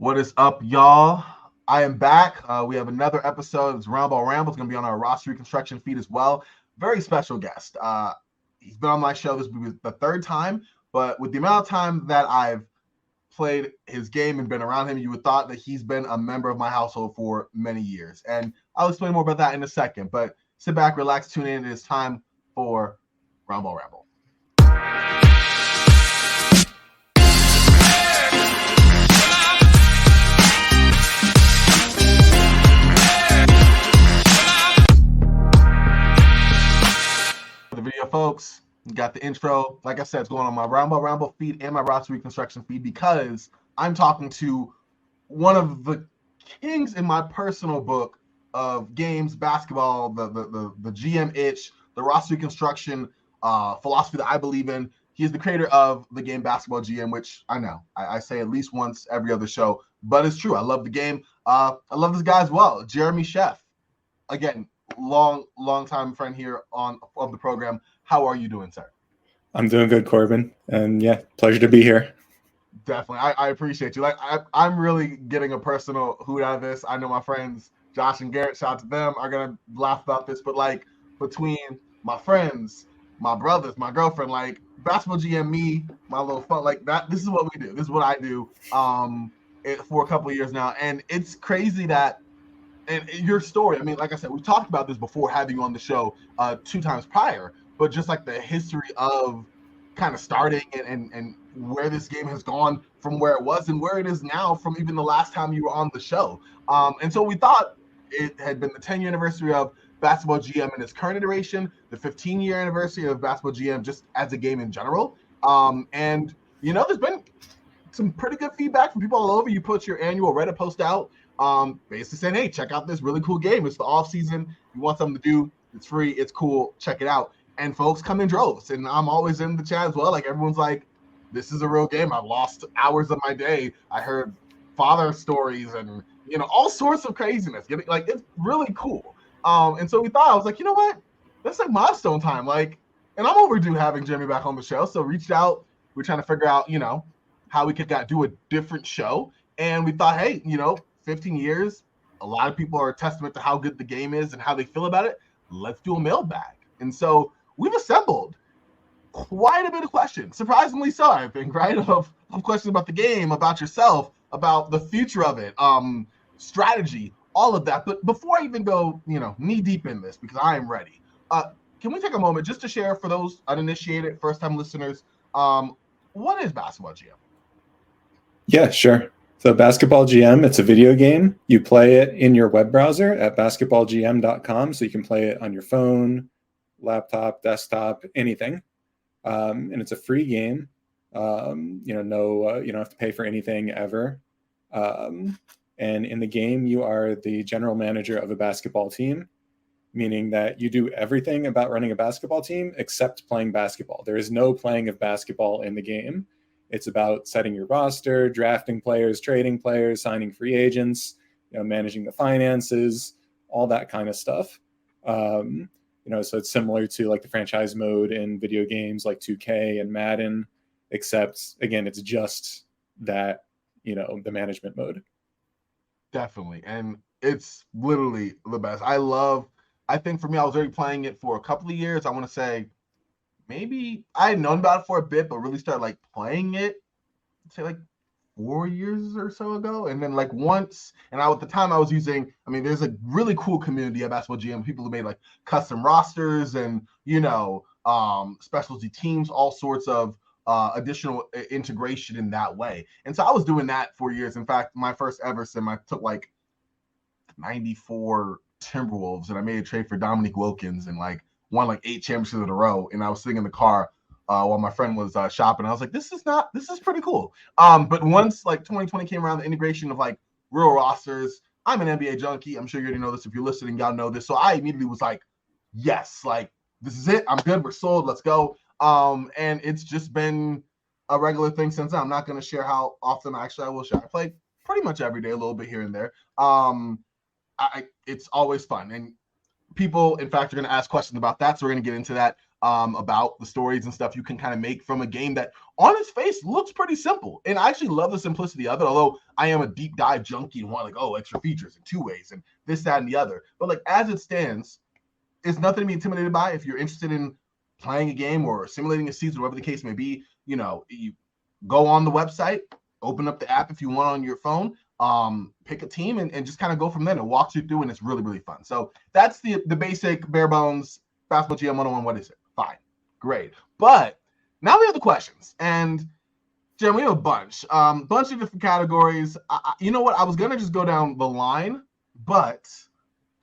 What is up, y'all? I am back. We have another episode. It's Roundball Ramble. It's going to be on our roster reconstruction feed as well. Very special guest. He's been on my show. This will be the third time, but with the amount of time that I've played his game and been around him, you would thought that he's been a member of my household for many years. And I'll explain more about that in a second. But sit back, relax, tune in. It is time for Roundball Ramble. Video, folks, you got the intro. Like I said, it's going on my Ramble feed and my roster reconstruction feed because I'm talking to one of the kings in my personal book of games, basketball, the GM itch, the roster reconstruction philosophy that I believe in. He is the creator of the game Basketball GM, which I know I say at least once every other show, but it's true. I love the game. I love this guy as well, Jeremy Scheff. Again, long time friend here of the program. How are you doing, sir? I'm doing good, Corbin, and yeah, pleasure to be here. Definitely. I appreciate you. Like I'm really getting a personal hoot out of this. I know my friends Josh and Garrett, shout out to them, are gonna laugh about this, but like between my friends, my brothers, my girlfriend, like Basketball GM, me, my little fun, like that, this is what we do. This is what I do for a couple of years now, and it's crazy that. And your story, I mean, like I said, we talked about this before having you on the show 2 times prior, but just like the history of kind of starting and where this game has gone from where it was and where it is now from even the last time you were on the show. And so we thought it had been the 10-year anniversary of Basketball GM in its current iteration, the 15-year anniversary of Basketball GM just as a game in general. And, you know, there's been some pretty good feedback from people all over. You put your annual Reddit post out. Basically saying, hey, check out this really cool game. It's the off season. You want something to do, it's free, it's cool, check it out. And folks come in droves, and I'm always in the chat as well. Like everyone's like, this is a real game. I've lost hours of my day. I heard father stories and all sorts of craziness. Like it's really cool. And so we thought, I was like, you know what, that's like milestone time. Like, and I'm overdue having Jeremy back on the show. So reached out, we're trying to figure out how we could do a different show. And we thought, hey, 15 years, a lot of people are a testament to how good the game is and how they feel about it. Let's do a mailbag. And so we've assembled quite a bit of questions, surprisingly so, I think, right? Of questions about the game, about yourself, about the future of it, strategy, all of that. But before I even go, knee deep in this, because I am ready, can we take a moment just to share for those uninitiated, first-time listeners, what is Basketball GM? Yeah, sure. So Basketball GM, it's a video game. You play it in your web browser at basketballgm.com. So you can play it on your phone, laptop, desktop, anything. And it's a free game. You don't have to pay for anything ever. And in the game, you are the general manager of a basketball team, meaning that you do everything about running a basketball team except playing basketball. There is no playing of basketball in the game. It's about setting your roster, drafting players, trading players, signing free agents, managing the finances, all that kind of stuff. So it's similar to like the franchise mode in video games like 2K and Madden, except again, it's just that, the management mode. Definitely. And it's literally the best. I think for me, I was already playing it for a couple of years. I want to say, maybe I had known about it for a bit, but really started like playing it, say like 4 years or so ago. And then like once, and at the time I was using, there's a really cool community at Basketball GM, people who made like custom rosters and, specialty teams, all sorts of additional integration in that way. And so I was doing that for years. In fact, my first ever sim, I took like 94 Timberwolves and I made a trade for Dominique Wilkins and like won like 8 championships in a row, and I was sitting in the car while my friend was shopping. I was like, this is pretty cool. But once like 2020 came around, the integration of like real rosters, I'm an NBA junkie. I'm sure you already know this. If you're listening, y'all know this. So I immediately was like, yes, like this is it. I'm good. We're sold. Let's go. And it's just been a regular thing since then. I'm not going to share how often I will share. I play pretty much every day, a little bit here and there. It's always fun. And people, in fact, are going to ask questions about that, so we're going to get into that about the stories and stuff you can kind of make from a game that on its face looks pretty simple. And I actually love the simplicity of it, although I am a deep dive junkie and want like, oh, extra features and two ways and this, that, and the other. But like as it stands, it's nothing to be intimidated by. If you're interested in playing a game or simulating a season, whatever the case may be, you go on the website, open up the app if you want on your phone, pick a team and just kind of go from there. And walks you through, and it's really, really fun. So that's the basic bare bones Basketball GM 101. What is it? Fine. Great. But now we have the questions. And Jim, we have a bunch of different categories. You know what? I was going to just go down the line, but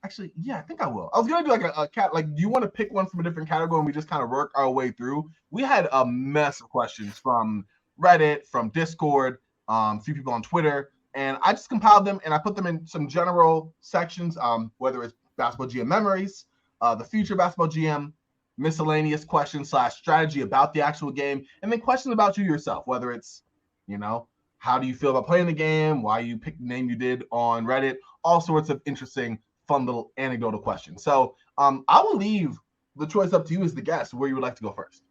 actually, yeah, I think I will. I was going to do like a cat. Like, do you want to pick one from a different category and we just kind of work our way through? We had a mess of questions from Reddit, from Discord, a few people on Twitter, and I just compiled them and I put them in some general sections, whether it's Basketball GM memories, the future Basketball GM, miscellaneous questions / strategy about the actual game, and then questions about you yourself, whether it's, how do you feel about playing the game, why you picked the name you did on Reddit, all sorts of interesting, fun little anecdotal questions. So I will leave the choice up to you as the guest, where you would like to go first.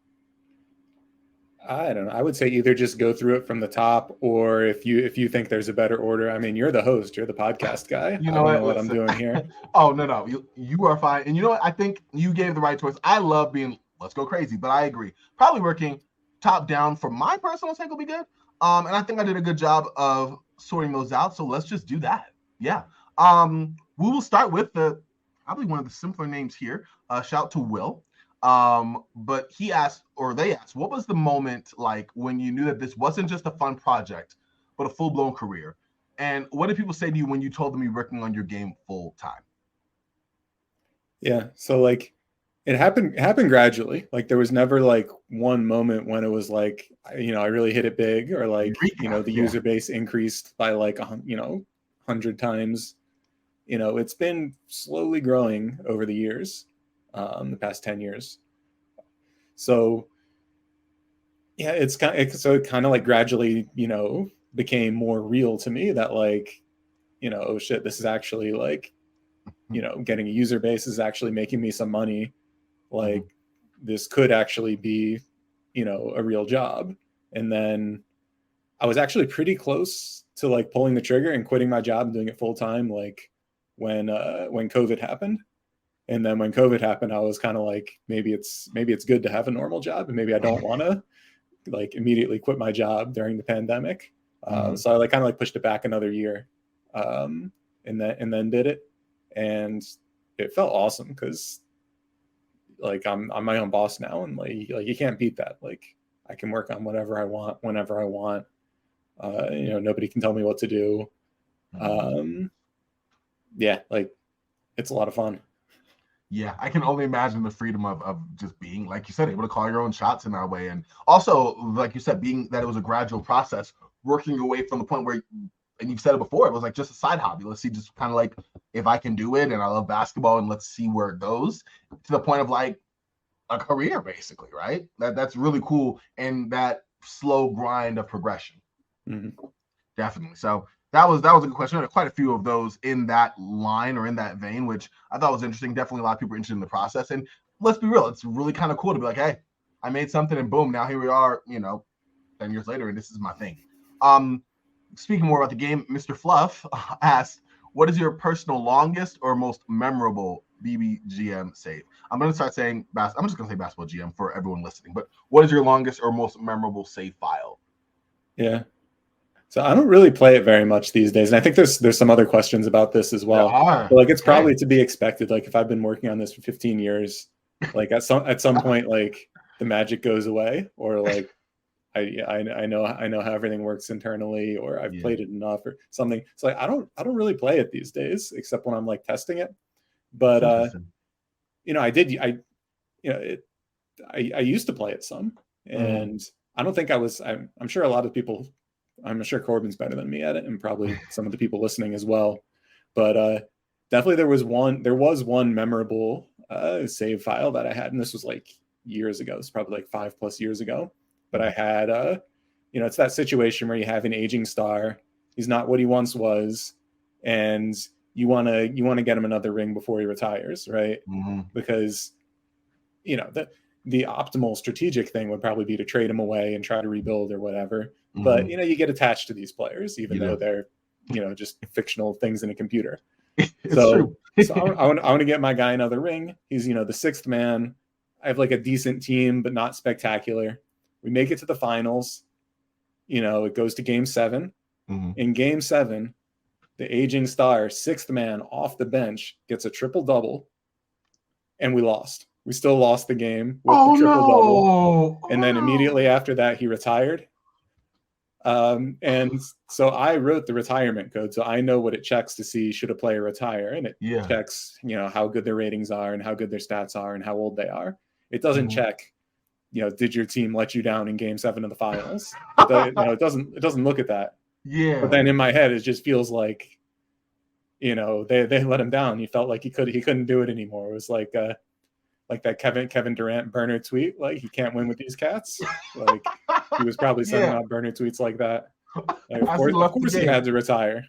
I don't know. I would say either just go through it from the top, or if you think there's a better order. I mean, you're the host, you're the podcast guy. You know I don't know what I'm doing here. Oh, no, you are fine. And you know what? I think you gave the right choice. I love being let's go crazy, but I agree. Probably working top down for my personal sake will be good. And I think I did a good job of sorting those out. So let's just do that. Yeah. We will start with probably one of the simpler names here. Shout to Will. But they asked, what was the moment like when you knew that this wasn't just a fun project, but a full-blown career? And what did people say to you when you told them you're working on your game full time? Yeah. So like it happened gradually. Like there was never like one moment when it was like, I really hit it big, or like, the user base increased by like, 100 times. It's been slowly growing over the years, the past 10 years. So yeah, it kind of like gradually, became more real to me that like, oh shit, this is actually like, getting a user base is actually making me some money. Like this could actually be, a real job. And then I was actually pretty close to like pulling the trigger and quitting my job and doing it full time. Like when COVID happened. And then when COVID happened, I was kind of like, maybe it's good to have a normal job, and maybe I don't want to like immediately quit my job during the pandemic. So I like kind of like pushed it back another year, and then did it, and it felt awesome because like I'm my own boss now, and like you can't beat that. Like I can work on whatever I want whenever I want. Nobody can tell me what to do. Yeah, like it's a lot of fun. Yeah, I can only imagine the freedom of just being, like you said, able to call your own shots in that way. And also, like you said, being that it was a gradual process, working away from the point where, and you've said it before, it was like just a side hobby. Let's see, just kind of like if I can do it, and I love basketball, and let's see where it goes, to the point of like a career, basically, right? That's really cool, and that slow grind of progression. Definitely. So that was a good question. There are quite a few of those in that line or in that vein, which I thought was interesting. Definitely a lot of people are interested in the process. And let's be real, it's really kind of cool to be like, hey, I made something and boom, now here we are, 10 years later, and this is my thing. Speaking more about the game, Mr. Fluff asked, what is your personal longest or most memorable BBGM save? I'm going to start saying, I'm just going to say Basketball GM for everyone listening, but what is your longest or most memorable save file? Yeah. So I don't really play it very much these days, and I think there's some other questions about this as well. But like it's probably to be expected. Like if I've been working on this for 15 years, like at some point, like the magic goes away, or like I know how everything works internally, or I've played it enough or something. So like I don't really play it these days, except when I'm like testing it. But I used to play it some, and I don't think I was. I'm sure a lot of people. I'm sure Corbin's better than me at it, and probably some of the people listening as well. But definitely there was one memorable save file that I had, and this was like years ago. It's probably like 5+ years ago. But I had it's that situation where you have an aging star. He's not what he once was, and you want to get him another ring before he retires, right? Because the optimal strategic thing would probably be to trade them away and try to rebuild or whatever. Mhm. But, you know, you get attached to these players, even You though do. they're, you know, just fictional things in a computer. It's So, true. so I want to get my guy another ring. He's, you know, the sixth man. I have like a decent team, but not spectacular. We make it to the finals. You know, it goes to game 7. Mhm. In game 7, the aging star, sixth man off the bench, gets a triple-double, and we lost. We still lost the game with the triple-double. No. And then immediately after that, he retired. And so I wrote the retirement code, so I know what it checks to see should a player retire, and it checks, you know, how good their ratings are and how good their stats are and how old they are. It doesn't check, you know, did your team let you down in game 7 of the finals? It doesn't look at that. Yeah. But then in my head, it just feels like, you know, they let him down. He felt like he couldn't do it anymore. It was like that Kevin Durant burner tweet, like he can't win with these cats. Like he was probably sending out burner tweets like that. Like, of course he had to retire.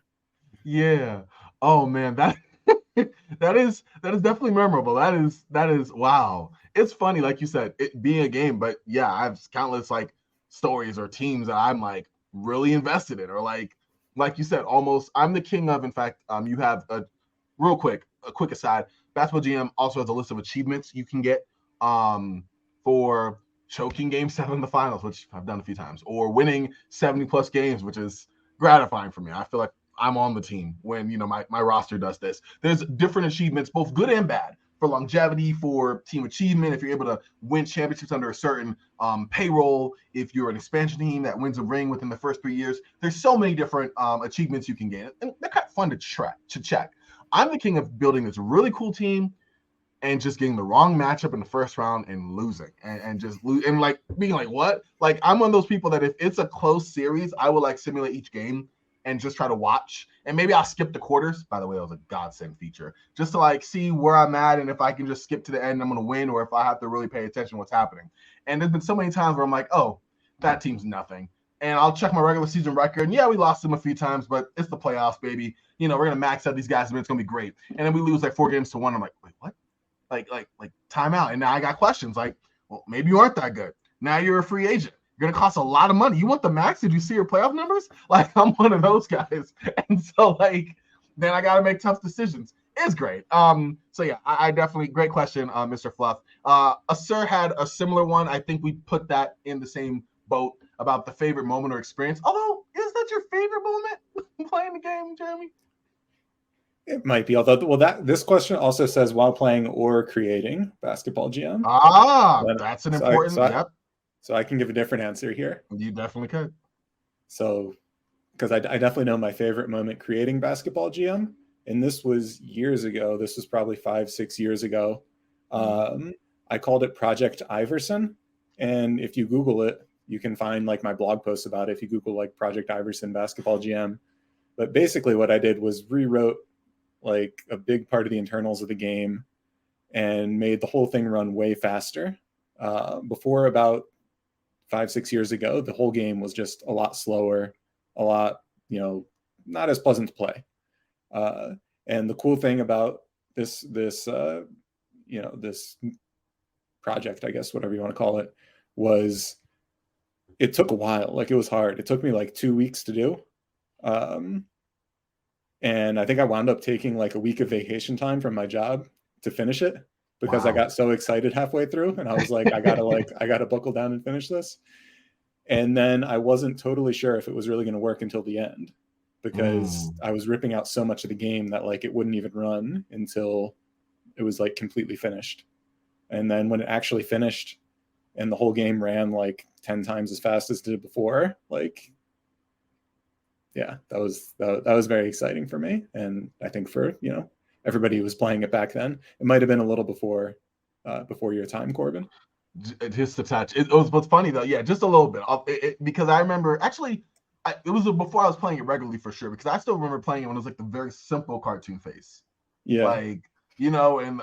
Yeah. Oh man, that is definitely memorable. That is wow. It's funny, like you said, it being a game, but yeah, I have countless like stories or teams that I'm like really invested in, or like you said, almost I'm the king of. In fact, you have a quick aside. Basketball GM also has a list of achievements you can get for choking game 7 in the finals, which I've done a few times, or winning 70 plus games, which is gratifying for me. I feel like I'm on the team when, you know, my roster does this. There's different achievements, both good and bad, for longevity, for team achievement. If you're able to win championships under a certain payroll, if you're an expansion team that wins a ring within the first 3 years, there's so many different achievements you can get, and they're kind of fun to check. I'm the king of building this really cool team and just getting the wrong matchup in the first round and losing and just lose and like being like, what? Like I'm one of those people that if it's a close series, I will like simulate each game and just try to watch. And maybe I'll skip the quarters. By the way, that was a godsend feature. Just to like see where I'm at, and if I can just skip to the end, I'm gonna win, or if I have to really pay attention to what's happening. And there's been so many times where I'm like, oh, that team's nothing. And I'll check my regular season record. And yeah, we lost them a few times, but it's the playoffs, baby. You know, we're gonna max out these guys, and it's gonna be great. And then we lose like 4 games to 1. I'm like, wait, what? Like timeout. And now I got questions like, well, maybe you aren't that good. Now you're a free agent. You're gonna cost a lot of money. You want the max? Did you see your playoff numbers? Like I'm one of those guys. And so like then I gotta make tough decisions. It's great. So yeah, I definitely great question, Mr. Fluff. A sir had a similar one. I think we put that in the same boat about the favorite moment or experience. Although, is that your favorite moment playing the game, Jeremy? It might be, although this question also says while playing or creating basketball GM. That's an important. Yep. So I can give a different answer here. You definitely could. So, because I definitely know my favorite moment creating basketball GM, and this was years ago. This was probably 5-6 years ago. I called it Project Iverson, and if you Google it, you can find like my blog posts about it. If you Google like Project Iverson basketball GM, but basically what I did was rewrote like a big part of the internals of the game and made the whole thing run way faster. Before about 5-6 years ago, the whole game was just a lot slower, a lot, you know, not as pleasant to play. And the cool thing about this you know, this project, I guess, whatever you want to call it, was it took a while. Like it was hard. It took me like 2 weeks to do. And I think I wound up taking like a week of vacation time from my job to finish it because I got so excited halfway through, and I was like, I gotta buckle down and finish this. And then I wasn't totally sure if it was really going to work until the end because I was ripping out so much of the game that like it wouldn't even run until it was like completely finished. And then when it actually finished and the whole game ran like 10 times as fast as it did before, like, yeah, that was very exciting for me. And I think for, you know, everybody who was playing it back then, it might've been a little before your time, Corbin. Just a touch. It was what's funny though. Yeah, just a little bit. Because I remember actually, it was before I was playing it regularly for sure. Because I still remember playing it when it was like the very simple cartoon face. Yeah. Like, you know, and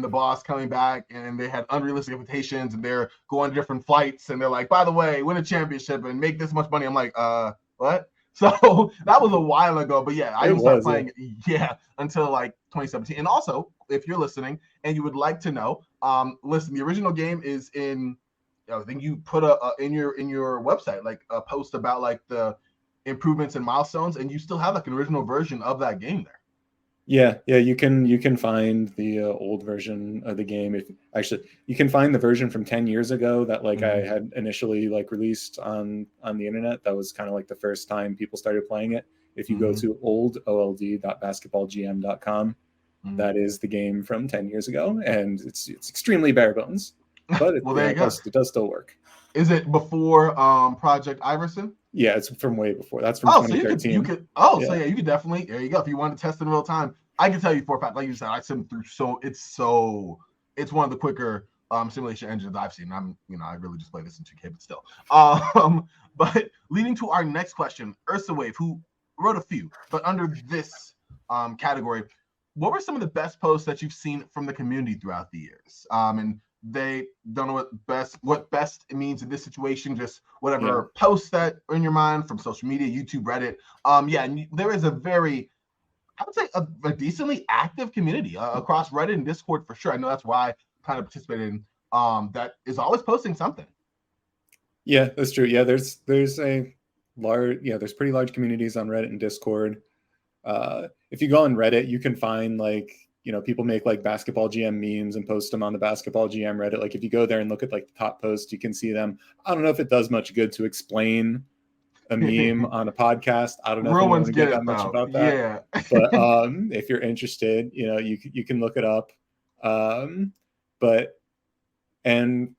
the boss coming back and they had unrealistic expectations and they're going to different flights and they're like, by the way, win a championship and make this much money. I'm like, what? So that was a while ago. But yeah, I didn't start playing until like 2017. And also, if you're listening and you would like to know, listen, the original game is in. I think you put in your website like a post about like the improvements and milestones, and you still have like an original version of that game there. Yeah, you can find the old version of the game. If actually you can find the version from 10 years ago that like I had initially like released on the internet. That was kind of like the first time people started playing it. If you go to old.basketballgm.com, that is the game from 10 years ago, and it's extremely bare bones, but Well, there you go. It does still work. Is it before Project Iverson? Yeah, it's from way before. That's from 2013. So you could so yeah, you could definitely, there you go. If you want to test in real time, I can tell you for a fact, like you said, I simmed through it's one of the quicker simulation engines I've seen. I really just play this in 2K, but still. But leading to our next question, Ursa Wave, who wrote a few, but under this category, what were some of the best posts that you've seen from the community throughout the years? And they don't know what best it means in this situation, just whatever posts that are in your mind from social media, YouTube, Reddit. And there is a very, I would say, a decently active community across Reddit and Discord for sure. I know that's why I kind of participated in that is always posting something. Yeah, that's true. Yeah, there's a large, there's pretty large communities on Reddit and Discord. If you go on Reddit, you can find like, people make like basketball GM memes and post them on the basketball GM Reddit. Like if you go there and look at like the top posts, you can see them. I don't know if it does much good to explain a meme on a podcast. I don't know if you want to get that much about that. Yeah. But if you're interested, you can look it up. And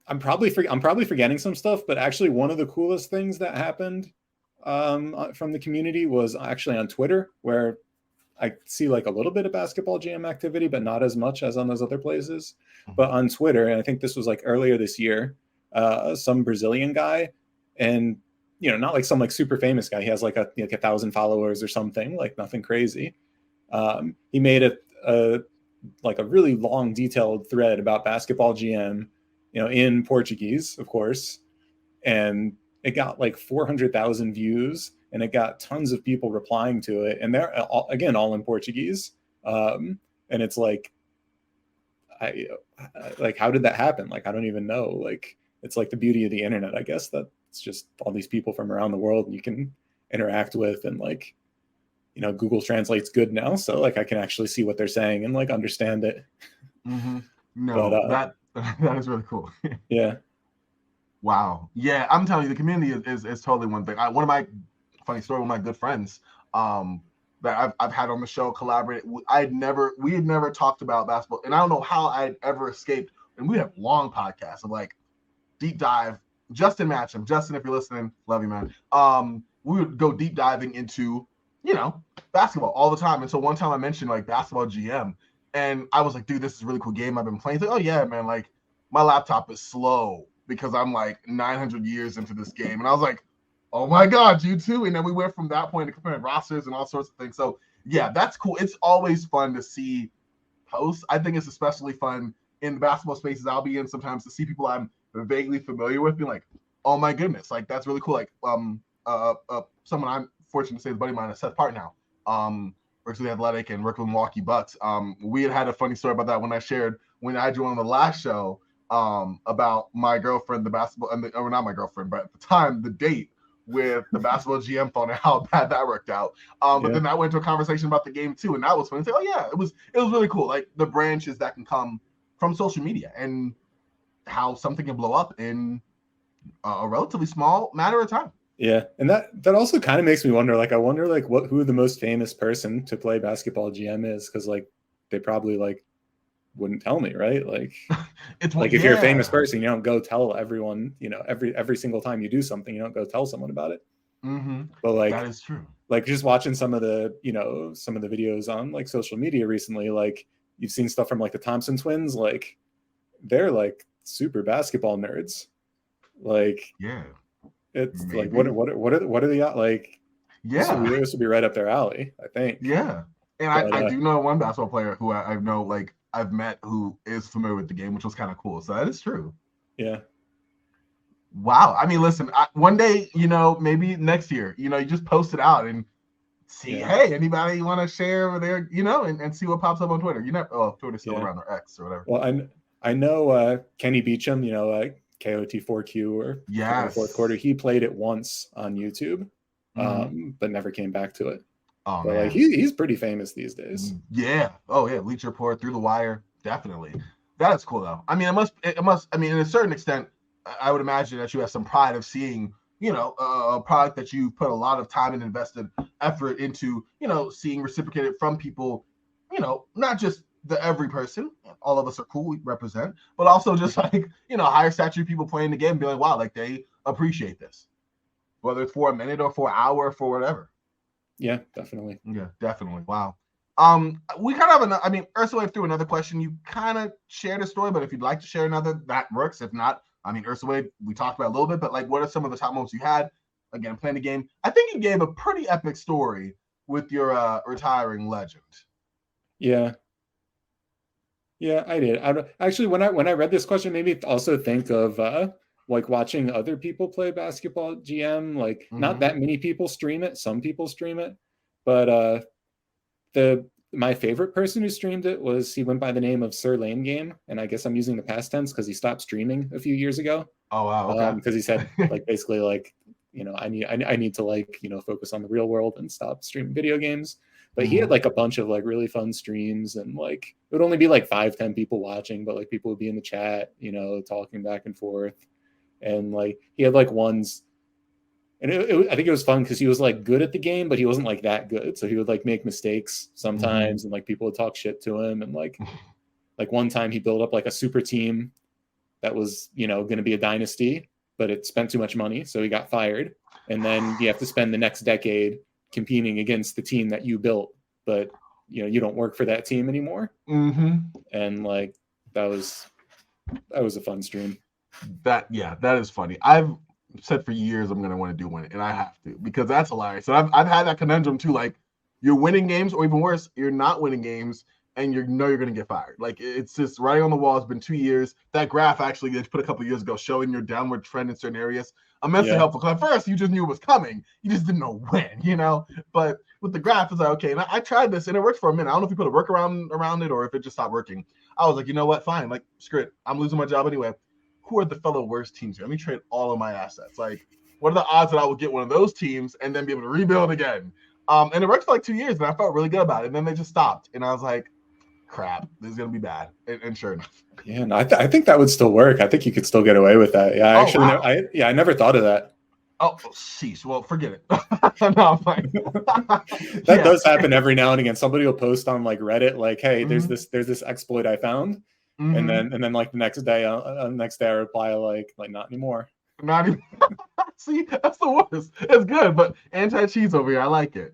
I'm probably forgetting some stuff, but actually one of the coolest things that happened from the community was actually on Twitter, where I see like a little bit of basketball GM activity, but not as much as on those other places. But on Twitter, and I think this was like earlier this year, some Brazilian guy, and not like some like super famous guy. He has like 1,000 followers or something, like nothing crazy. He made a really long, detailed thread about basketball GM, in Portuguese, of course, and it got like 400,000 views. And it got tons of people replying to it, and they're all in Portuguese. And it's like, how did that happen? Like, I don't even know. Like, it's like the beauty of the internet, I guess, that it's just all these people from around the world you can interact with, and like, Google Translate's good now, so like I can actually see what they're saying and like understand it. No, but, that is really cool. Yeah. Wow. Yeah, I'm telling you, the community is totally one thing. One of my funny story, one of my good friends that I've had on the show collaborate. We had never talked about basketball, and I don't know how I'd ever escaped. And we have long podcasts of like deep dive. Justin Matcham, Justin, if you're listening, love you, man. We would go deep diving into basketball all the time. And so one time I mentioned like basketball GM, and I was like, dude, this is a really cool game I've been playing. He's like, oh yeah, man, like my laptop is slow because I'm like 900 years into this game, and I was like, oh my God, you too. And then we went from that point to comparing rosters and all sorts of things. So yeah, that's cool. It's always fun to see posts. I think it's especially fun in the basketball spaces I'll be in sometimes to see people I'm vaguely familiar with being like, oh my goodness, like that's really cool. Like someone I'm fortunate to say is a buddy of mine, Seth Partnow, works with the Athletic and works with Milwaukee Bucks. We had a funny story about that when I joined the last show about my girlfriend, the basketball, or not my girlfriend, but at the time, the date with the basketball GM phone and how bad that worked out. But then I went to a conversation about the game too, and that was fun. Say, oh yeah, it was really cool. Like the branches that can come from social media and how something can blow up in a relatively small matter of time. Yeah, and that also kind of makes me wonder. Like, I wonder like who the most famous person to play basketball GM is, because like they probably like wouldn't tell me, right? Like, it's like if you're a famous person, you don't go tell everyone. Every single time you do something, you don't go tell someone about it. But like that is true. Like just watching some of the videos on like social media recently, like you've seen stuff from like the Thompson twins, like they're like super basketball nerds. Like it's maybe. Like what are they like? Yeah, this would be right up their alley, I think. Yeah, and I do know one basketball player who I know like I've met who is familiar with the game, which was kind of cool. So that is true. Yeah. Wow. I mean, listen, one day, maybe next year, you just post it out and see, hey, anybody want to share their, and see what pops up on Twitter. You never, Twitter's still around, or X or whatever. Well, I know Kenny Beecham, KOT4Q or fourth quarter. He played it once on YouTube, but never came back to it. Oh, but man. like he's pretty famous these days. Yeah. Oh yeah. Bleacher Report, Through the Wire, definitely. That is cool though. I mean, it must. I mean, in a certain extent, I would imagine that you have some pride of seeing, a product that you put a lot of time and invested effort into, seeing reciprocated from people, not just the every person. All of us are cool, we represent, but also just like, higher stature people playing the game, being like, wow, like they appreciate this, whether it's for a minute or for an hour or for whatever. Yeah, definitely. Yeah, definitely. Wow. We kind of have Ursula threw another question. You kind of shared a story, but if you'd like to share another, that works. If not, Ursula, we talked about a little bit, but like, what are some of the top moments you had? Again, playing the game. I think you gave a pretty epic story with your retiring legend. Yeah, I did. Actually, when I read this question, made me also think of like watching other people play basketball GM. Like not that many people stream it. Some people stream it, but my favorite person who streamed it he went by the name of Sir Lane Game, and I guess I'm using the past tense because he stopped streaming a few years ago. Oh wow! Okay. Because he said like basically like I need to like focus on the real world and stop streaming video games. But he had like a bunch of like really fun streams, and like it would only be like 5-10 people watching, but like people would be in the chat, talking back and forth, and like he had like ones. And I think it was fun because he was like good at the game, but he wasn't like that good. So he would like make mistakes sometimes, and like people would talk shit to him. And like one time he built up like a super team that was, going to be a dynasty, but it spent too much money. So he got fired. And then you have to spend the next decade competing against the team that you built, but you don't work for that team anymore. And like, that was a fun stream. That is funny. I've said for years I'm gonna want to do one, and I have to, because that's hilarious. So I've had that conundrum too. Like, you're winning games, or even worse, you're not winning games, and you're gonna get fired. Like, it's just writing on the wall. It's been 2 years. That graph actually they put a couple of years ago showing your downward trend in certain areas. Immensely helpful, because at first you just knew it was coming, you just didn't know when, But with the graph, it's like, okay, and I tried this and it worked for a minute. I don't know if you put a workaround around it or if it just stopped working. I was like, you know what? Fine. Like, screw it. I'm losing my job anyway. Who are the fellow worst teams here? Let me trade all of my assets. Like, what are the odds that I will get one of those teams and then be able to rebuild again? And it worked for like 2 years, and I felt really good about it. And then they just stopped, and I was like, crap, this is gonna be bad. And sure enough. Yeah, no, I think that would still work. I think you could still get away with that. Yeah, I never thought of that. Oh, sheesh. Well, forget it. No, I'm fine. That does happen every now and again. Somebody will post on like Reddit, like, "Hey, there's this exploit I found," and then like the next day I reply like not anymore. Not even. See, that's the worst. It's good, but anti-cheese over here. I like it.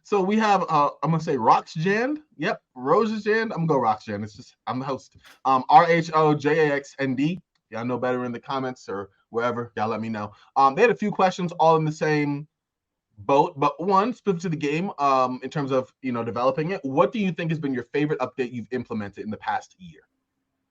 So we have I'm gonna say Roxjand. Yep, Rosejand. I'm gonna go Roxjand. It's just I'm the host. RHOJAXND. Y'all know better in the comments or wherever. Y'all let me know. They had a few questions all in the same boat, but one specific to the game. In terms of developing it, what do you think has been your favorite update you've implemented in the past year?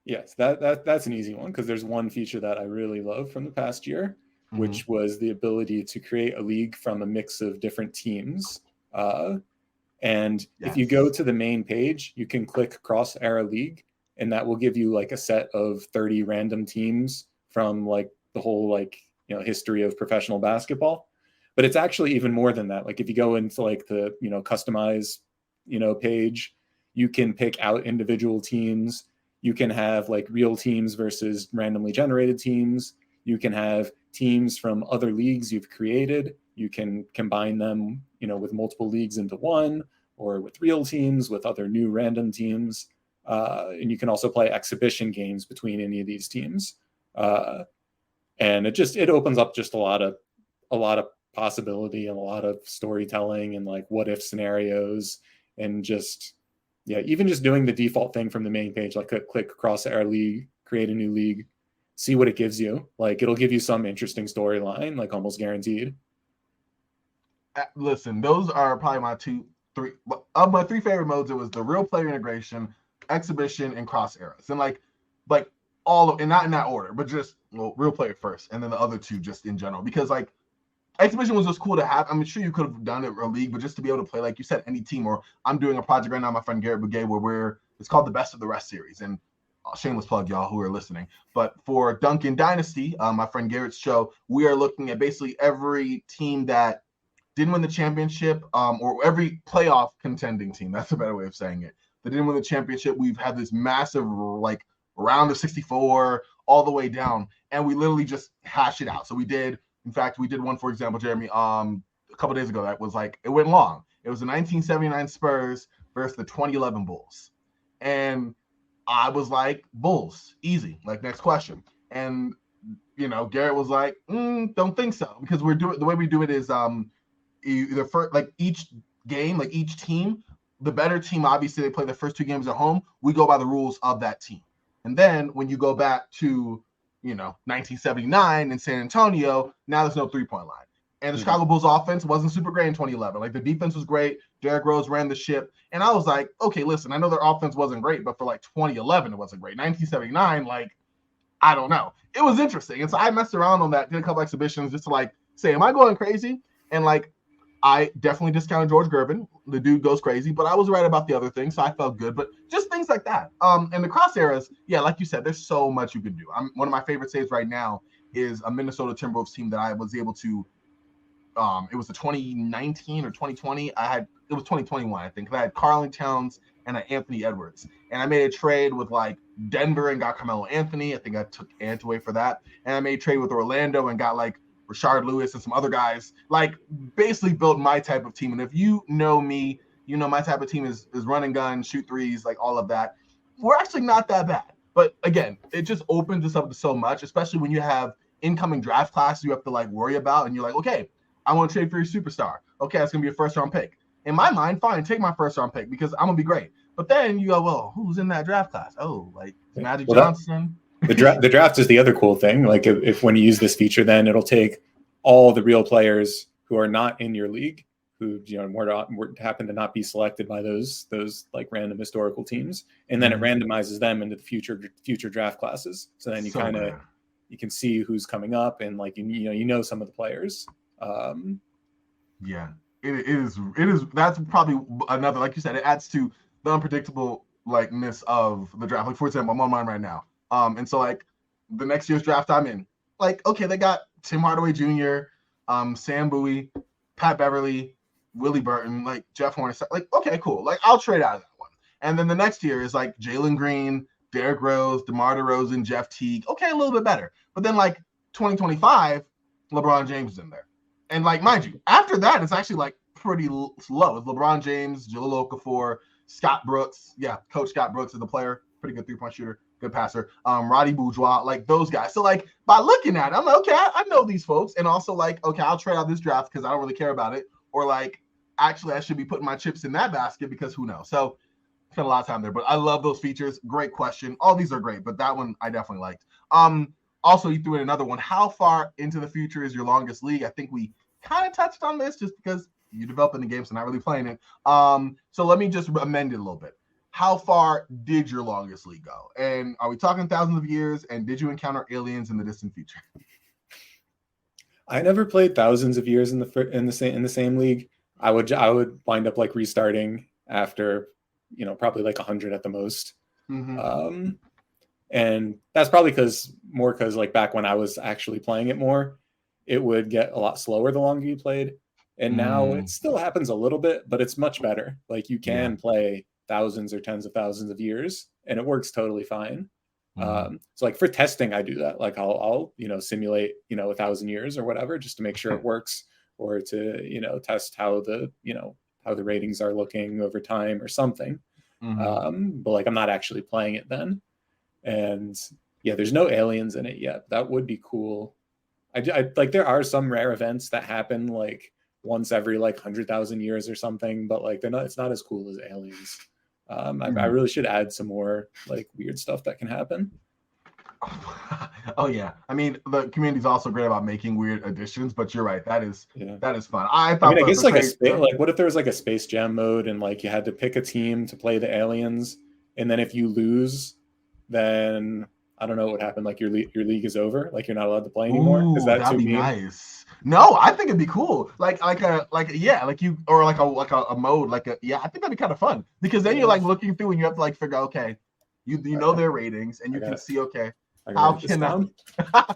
Yes, that's an easy one, because there's one feature that I really love from the past year, which was the ability to create a league from a mix of different teams. And if you go to the main page, you can click Cross Era League, and that will give you like a set of 30 random teams from like the whole history of professional basketball. But it's actually even more than that. Like, if you go into like the customize page, you can pick out individual teams. You can have like real teams versus randomly generated teams. You can have teams from other leagues you've created. You can combine them, with multiple leagues into one, or with real teams, with other new random teams. And you can also play exhibition games between any of these teams. And it opens up just a lot of possibility and a lot of storytelling and like what if scenarios, and just even just doing the default thing from the main page, like click across our league, create a new league, see what it gives you. Like, it'll give you some interesting storyline, like almost guaranteed. Listen, those are probably my three of my three favorite modes. It was the real player integration, exhibition, and cross eras, and like all of, and not in that order, but just real player first, and then the other two just in general, because like exhibition was just cool to have. I'm sure you could have done it in a league, but just to be able to play, like you said, any team. Or I'm doing a project right now, my friend Garrett Bouguet, where it's called the Best of the Rest series. And shameless plug, y'all who are listening. But for Duncan Dynasty, my friend Garrett's show, we are looking at basically every team that didn't win the championship, or every playoff contending team. That's a better way of saying it. That didn't win the championship. We've had this massive like round of 64 all the way down, and we literally just hash it out. So we did. In fact, we did one, for example, Jeremy, a couple days ago that was like, it went long. It was the 1979 Spurs versus the 2011 Bulls. And I was like, Bulls, easy. Like, next question. And, Garrett was like, don't think so. Because we're doing, the way we do it is either first, like each game, like each team, the better team, obviously they play the first two games at home. We go by the rules of that team. And then when you go back to 1979 in San Antonio, now there's no three-point line. And the Chicago Bulls offense wasn't super great in 2011. Like, the defense was great. Derrick Rose ran the ship. And I was like, okay, listen, I know their offense wasn't great, but for like 2011, it wasn't great. 1979, like, I don't know. It was interesting. And so I messed around on that, did a couple exhibitions just to like say, am I going crazy? And like, I definitely discounted George Gervin. The dude goes crazy, but I was right about the other things, so I felt good. But just things like that. And the cross eras, yeah, like you said, there's so much you can do. One of my favorite saves right now is a Minnesota Timberwolves team that I was able to. It was the 2019 or 2020. It was 2021, I think. I had Karl Towns and Anthony Edwards, and I made a trade with like Denver and got Carmelo Anthony. I think I took Ant away for that, and I made a trade with Orlando and got like Rashard Lewis and some other guys, like basically built my type of team. And if you know me, my type of team is run and gun, shoot threes, like all of that. We're actually not that bad. But again, it just opens us up to so much, especially when you have incoming draft classes you have to like worry about. And you're like, okay, I want to trade for your superstar. Okay, that's going to be a first round pick. In my mind, fine, take my first round pick because I'm going to be great. But then you go, well, who's in that draft class? Oh, like Magic Johnson. The draft is the other cool thing. Like if when you use this feature, then it'll take all the real players who are not in your league, who happen to not be selected by those like random historical teams, and then it randomizes them into the future draft classes. So then you you can see who's coming up, and like some of the players. Yeah, it is. That's probably another, like you said, it adds to the unpredictable likeness of the draft. Like, for example, I'm on mine right now. And so like the next year's draft I'm in, like, okay, they got Tim Hardaway Jr., Sam Bowie, Pat Beverly, Willie Burton, like Jeff Horner, like, okay, cool. Like, I'll trade out of that one. And then the next year is like Jalen Green, Derrick Rose, DeMar DeRozan, Jeff Teague. Okay, a little bit better. But then like 2025, LeBron James is in there. And like, mind you, after that, it's actually like pretty low. It's LeBron James, Jahlil Okafor, Scott Brooks. Yeah, Coach Scott Brooks is the player. Pretty good three-point shooter. Good passer. Roddy Bourgeois, like those guys. So like by looking at it, I'm like, okay, I know these folks. And also like, okay, I'll trade out this draft because I don't really care about it. Or like, actually, I should be putting my chips in that basket because who knows? So spent a lot of time there. But I love those features. Great question. All these are great, but that one I definitely liked. Also, you threw in another one. How far into the future is your longest league? I think we kind of touched on this just because you're developing the game, so not really playing it. So let me just amend it a little bit. How far did your longest league go? And are we talking thousands of years? And did you encounter aliens in the distant future? I never played thousands of years in the same league. I would wind up like restarting after, probably like 100 at the most. Mm-hmm. And that's probably because like back when I was actually playing it more, it would get a lot slower the longer you played. And now it still happens a little bit, but it's much better. Like you can play thousands or tens of thousands of years and it works totally fine. So like for testing, I do that. Like I'll simulate, 1,000 years or whatever, just to make sure it works, or to, test how the ratings are looking over time or something. But like, I'm not actually playing it then. And yeah, there's no aliens in it yet. That would be cool. I like, there are some rare events that happen like once every like 100,000 years or something, but like it's not as cool as aliens. I really should add some more like weird stuff that can happen. Oh yeah, I mean the community is also great about making weird additions, but you're right, that is fun. I guess like like what if there was like a Space Jam mode and like you had to pick a team to play the aliens, and then if you lose, then I don't know what would happen. Like your league is over. Like you're not allowed to play anymore. Is that that'd too be mean? nice? No, I think it'd be cool. Like you or like a mode yeah. I think that'd be kind of fun because then you're Yeah, like looking through and you have to like figure out okay, you know their ratings and I you can got see okay I gotta how write this can I down.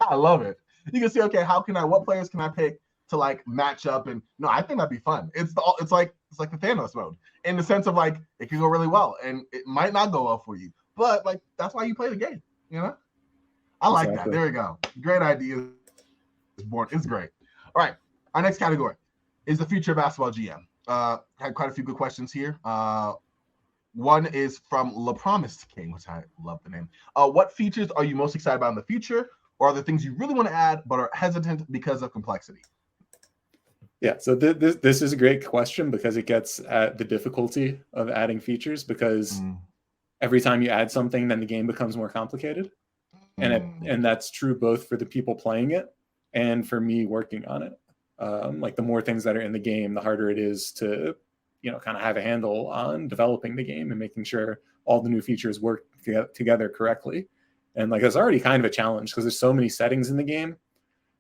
I love it. You can see okay how can I what players can I pick to like match up and no I think that'd be fun. It's like the Thanos mode in the sense of like it can go really well and it might not go well for you, but like that's why you play the game. You know, I like that. Exactly. There you go. Great idea is born. It's great. All right. Our next category is the future of basketball GM. Had quite a few good questions here. One is from La Promised King, which I love the name. What features are you most excited about in the future, or are there things you really want to add but are hesitant because of complexity? Yeah, so this is a great question because it gets at the difficulty of adding features because Mm. every time you add something, then the game becomes more complicated. And that's true both for the people playing it and for me working on it. Like the more things that are in the game, the harder it is to, kind of have a handle on developing the game and making sure all the new features work together correctly. And like that's already kind of a challenge because there's so many settings in the game.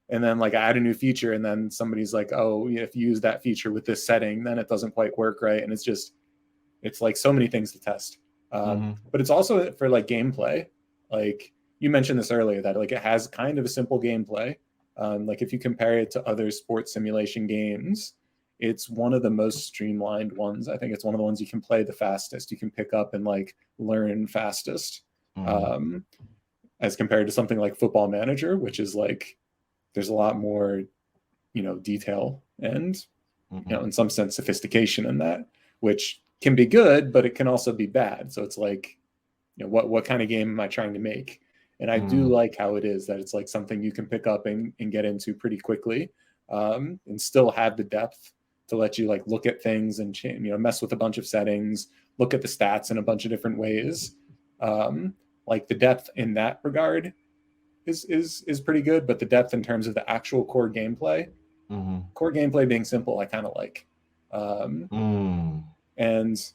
And then like I add a new feature and then somebody's like, oh, if you use that feature with this setting, then it doesn't quite work right. And it's like so many things to test. But it's also for like gameplay. Like you mentioned this earlier that like it has kind of a simple gameplay. Like if you compare it to other sports simulation games, it's one of the most streamlined ones. I think it's one of the ones you can play the fastest. You can pick up and like learn fastest, as compared to something like Football Manager, which is like there's a lot more, detail and in some sense sophistication in that, which can be good, but it can also be bad. So it's like, what kind of game am I trying to make? And I do like how it is that it's like something you can pick up and get into pretty quickly, and still have the depth to let you like look at things and mess with a bunch of settings, look at the stats in a bunch of different ways. Like the depth in that regard is pretty good, but the depth in terms of the actual core gameplay being simple, I kind of like. And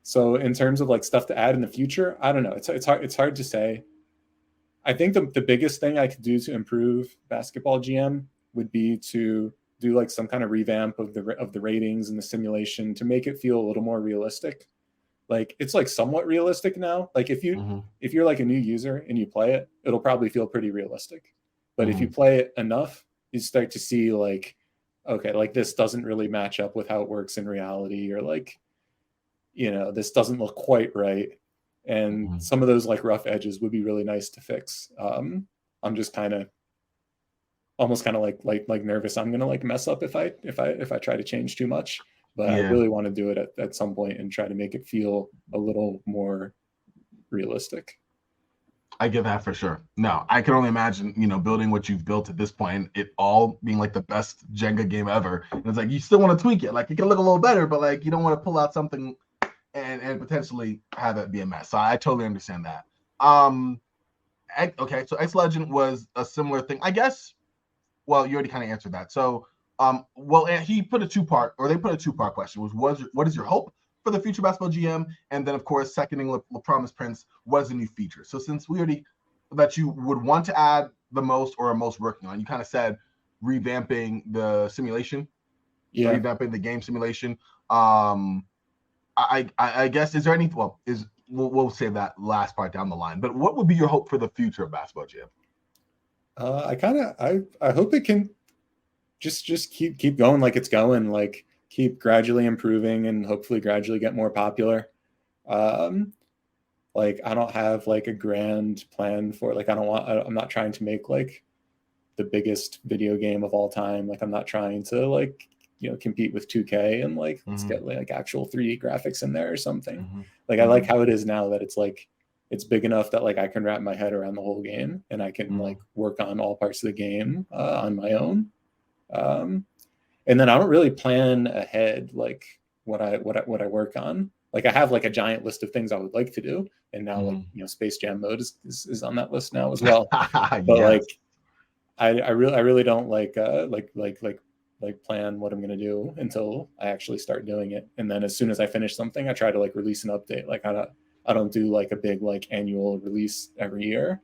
so in terms of like stuff to add in the future, I don't know. It's hard to say. I think the biggest thing I could do to improve basketball GM would be to do like some kind of revamp of the ratings and the simulation to make it feel a little more realistic. Like it's like somewhat realistic now. Like if you're like a new user and you play it, it'll probably feel pretty realistic. But if you play it enough, you start to see like, okay, like this doesn't really match up with how it works in reality, or like, this doesn't look quite right. And some of those like rough edges would be really nice to fix. I'm just almost kind of like nervous I'm gonna like mess up if I try to change too much. But I really want to do it at some point and try to make it feel a little more realistic. I get that for sure. No, I can only imagine, building what you've built at this point, it all being like the best Jenga game ever. And it's like you still want to tweak it. Like it can look a little better, but like you don't want to pull out something and potentially have it be a mess. So I totally understand that. Okay, so X Legend was a similar thing, I guess. Well, you already kind of answered that. So, well, he put a two-part, or they put a two-part question, what is your hope for the future basketball GM? And then, of course, seconding La Promise Prince, what is the new feature? So, since we already that you would want to add the most or are most working on, you kind of said revamping the simulation, revamping the game simulation. I guess is there any? Well, we'll save that last part down the line. But what would be your hope for the future of basketball GM? I hope it can just keep going like it's going, like keep gradually improving and hopefully gradually get more popular. Like I don't have like a grand plan for like I'm not trying to make like the biggest video game of all time. Like I'm not trying to like compete with 2K and like let's get like actual 3D graphics in there or something. Like I like how it is now that it's like it's big enough that like I can wrap my head around the whole game and I can like work on all parts of the game on my own. And then I don't really plan ahead like what I work on. Like I have like a giant list of things I would like to do, and now like Space Jam mode is on that list now as well. But like I really don't like plan what I'm gonna do until I actually start doing it. And then as soon as I finish something, I try to like release an update. Like I don't do like a big like annual release every year.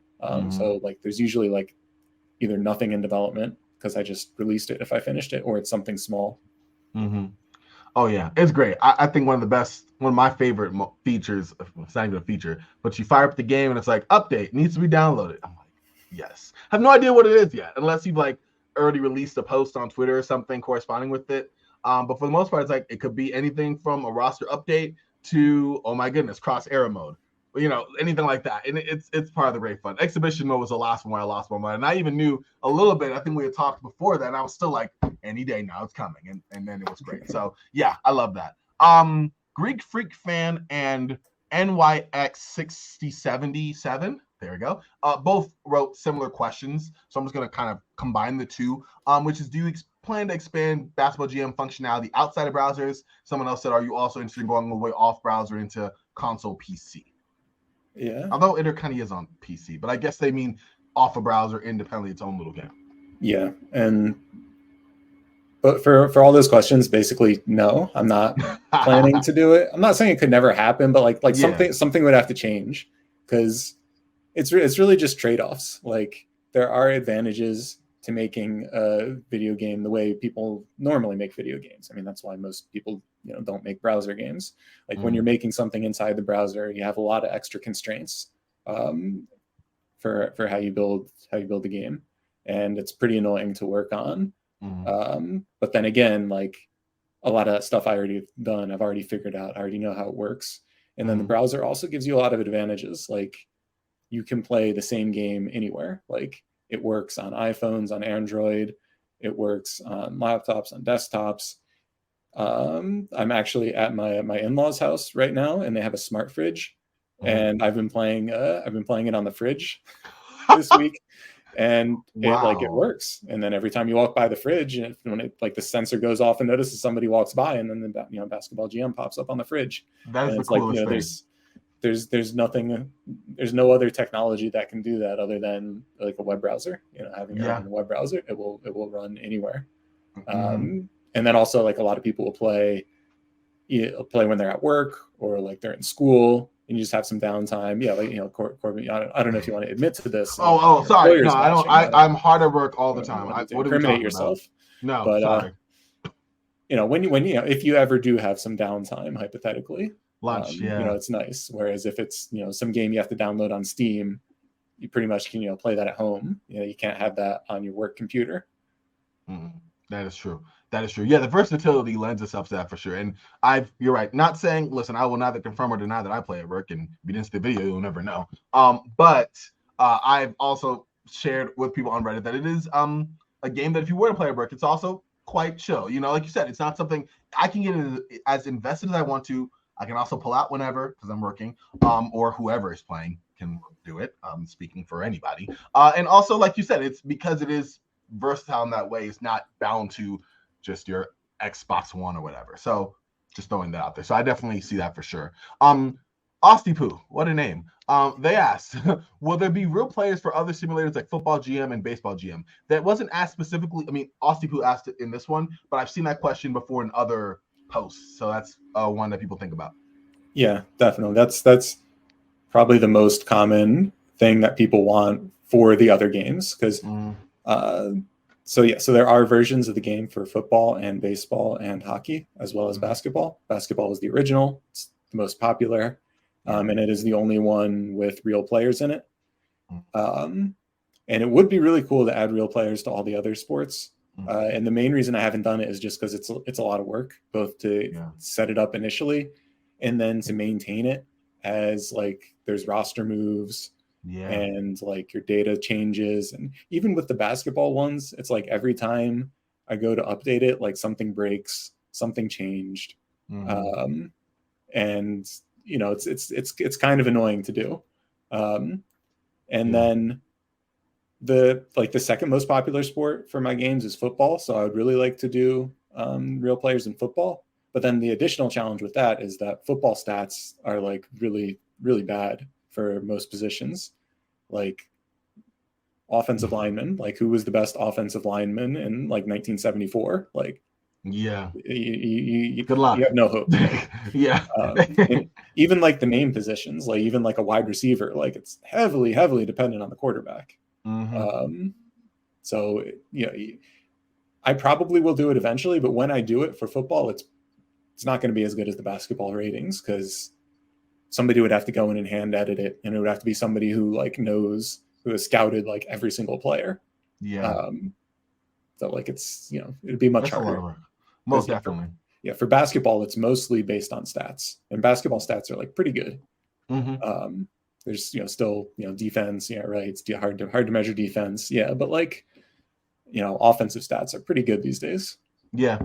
So like there's usually like either nothing in development because I just released it if I finished it, or it's something small. Mm-hmm. Oh yeah, it's great. I think one of my favorite features. It's not even a feature, but you fire up the game and it's like update needs to be downloaded. I'm like, yes. I have no idea what it is yet, unless you've like already released a post on Twitter or something corresponding with it. But for the most part, it's like it could be anything from a roster update to, oh my goodness, cross era mode. Anything like that. And it's part of the great fun. Exhibition mode was the last one where I lost my mind. And I even knew a little bit. I think we had talked before that, and I was still like, any day now it's coming. And then it was great. So yeah, I love that. Greek Freak Fan and NYX6077. There we go. Both wrote similar questions. So I'm just gonna kind of combine the two. Which is, do you plan to expand Basketball GM functionality outside of browsers? Someone else said, are you also interested in going away off browser into console PC? Yeah. Although it kind of is on PC, but I guess they mean off a browser independently, its own little game. Yeah, but for all those questions, basically, no, I'm not planning to do it. I'm not saying it could never happen, but like something would have to change, because it's really just trade-offs. Like, there are advantages to making a video game the way people normally make video games. I mean, that's why most people don't make browser games. Like, when you're making something inside the browser, you have a lot of extra constraints for how you build the game, and it's pretty annoying to work on. But then again, like, a lot of that stuff I've already figured out. I already know how it works. And then the browser also gives you a lot of advantages. Like, you can play the same game anywhere. Like, it works on iPhones, on Android. It works on laptops, on desktops. I'm actually at my in-laws' house right now, and they have a smart fridge, and I've been playing it on the fridge this week, and it works. And then every time you walk by the fridge, and when the sensor goes off and notices somebody walks by, and then the Basketball GM pops up on the fridge. That is the coolest thing. There's no other technology that can do that other than like a web browser. Having your own web browser, it will run anywhere. And then also, like, a lot of people will play when they're at work, or like they're in school and you just have some downtime. Yeah, like, Corbin, I don't know if you want to admit to this. Sorry, no, I don't. I'm hard at work all the time. What incriminate yourself? No, but sorry. When if you ever do have some downtime, hypothetically, lunch, it's nice. Whereas if it's some game you have to download on Steam, you pretty much can play that at home. You can't have that on your work computer. That is true. Yeah, the versatility lends itself to that for sure. And you're right. Not saying, listen, I will neither confirm or deny that I play at work, and if you didn't see the video, you'll never know. But I've also shared with people on Reddit that it is a game that if you were to play at work, it's also quite chill. Like you said, it's not something I can get as invested as I want to. I can also pull out whenever, because I'm working, or whoever is playing can do it. Speaking for anybody. And also, like you said, it's because it is versatile in that way. It's not bound to just your Xbox One or whatever. So just throwing that out there. So I definitely see that for sure. Ostipoo, what a name. They asked, will there be real players for other simulators like Football GM and Baseball GM? That wasn't asked specifically. I mean, Ostipoo asked it in this one, but I've seen that question before in other posts. So that's one that people think about. Yeah, definitely. That's probably the most common thing that people want for the other games, because so there are versions of the game for football and baseball and hockey, as well as basketball. Basketball was the original. It's the most popular, and it is the only one with real players in it. And it would be really cool to add real players to all the other sports. And the main reason I haven't done it is just because it's a lot of work, both to set it up initially and then to maintain it, as like there's roster moves. And like your data changes. And even with the basketball ones, it's like every time I go to update it, like something breaks, something changed. And it's kind of annoying to do. Then the second most popular sport for my games is football. So I would really like to do real players in football. But then the additional challenge with that is that football stats are like really, really bad for most positions. Like offensive lineman, like who was the best offensive lineman in like 1974? Like, you good luck. You have no hope. Even like the main positions, like even like a wide receiver, like it's heavily dependent on the quarterback. So, I probably will do it eventually, but when I do it for football, it's not going to be as good as the basketball ratings, because somebody would have to go in and hand edit it, and it would have to be somebody who like knows, who has scouted like every single player. Yeah. So like it's, it'd be much That's harder. a lot of work. Most definitely. For basketball, it's mostly based on stats, and basketball stats are like pretty good. Mm-hmm. There's still defense, right? It's hard to measure defense, but like offensive stats are pretty good these days. Yeah.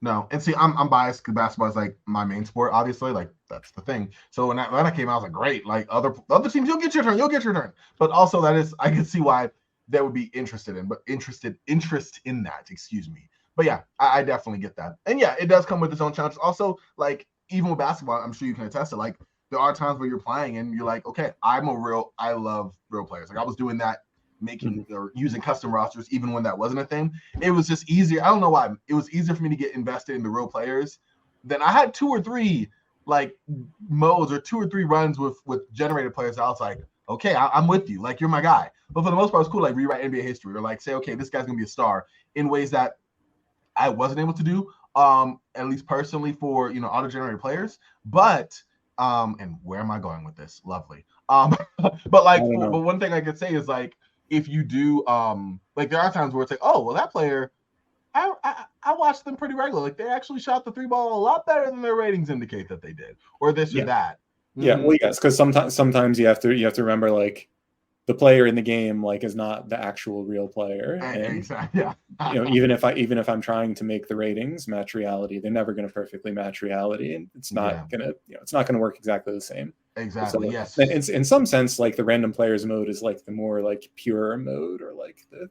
No, and see, I'm biased because basketball is like my main sport, obviously. Like that's the thing. So when that came out, I was like, great. Like other teams, you'll get your turn. But also I can see why they would be interest in that. Excuse me. But yeah, I definitely get that. And yeah, it does come with its own challenges. Also, like even with basketball, I'm sure you can attest to, like there are times where you're playing and you're like, okay, I love real players. Like I was doing that, making or using custom rosters even when that wasn't a thing. It was just easier. I don't know why. It was easier for me to get invested in the real players. Then I had 2 or 3 like modes or 2 or 3 runs with generated players. I was like, okay, I'm with you. Like you're my guy. But for the most part, it's cool. Like rewrite NBA history or like say, okay, this guy's gonna be a star in ways that I wasn't able to do. At least personally for auto-generated players. But and where am I going with this? Lovely. But like, but one thing I could say is like, if you do, like there are times where it's like, oh, well, that player, I watched them pretty regular. Like they actually shot the 3 ball a lot better than their ratings indicate that they did, or this or that. Yeah, well, yes, because sometimes you have to remember like the player in the game like is not the actual real player. And, exactly. Yeah. Even if I'm trying to make the ratings match reality, they're never going to perfectly match reality, and it's not gonna it's not going to work exactly the same. Exactly. So, yes. In some sense, like the random players mode is like the more like pure mode, or like the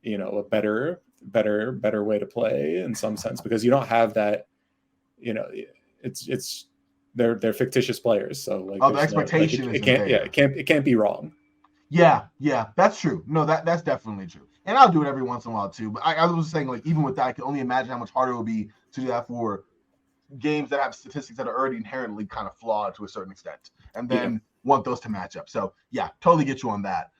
a better way to play in some sense, because you don't have that. It's they're fictitious players, so like the expectation it can't be wrong. Yeah, that's true. No, that's definitely true. And I'll do it every once in a while too. But I was saying, like, even with that, I can only imagine how much harder it would be to do that for games that have statistics that are already inherently kind of flawed to a certain extent, and then want those to match up. So yeah, totally get you on that.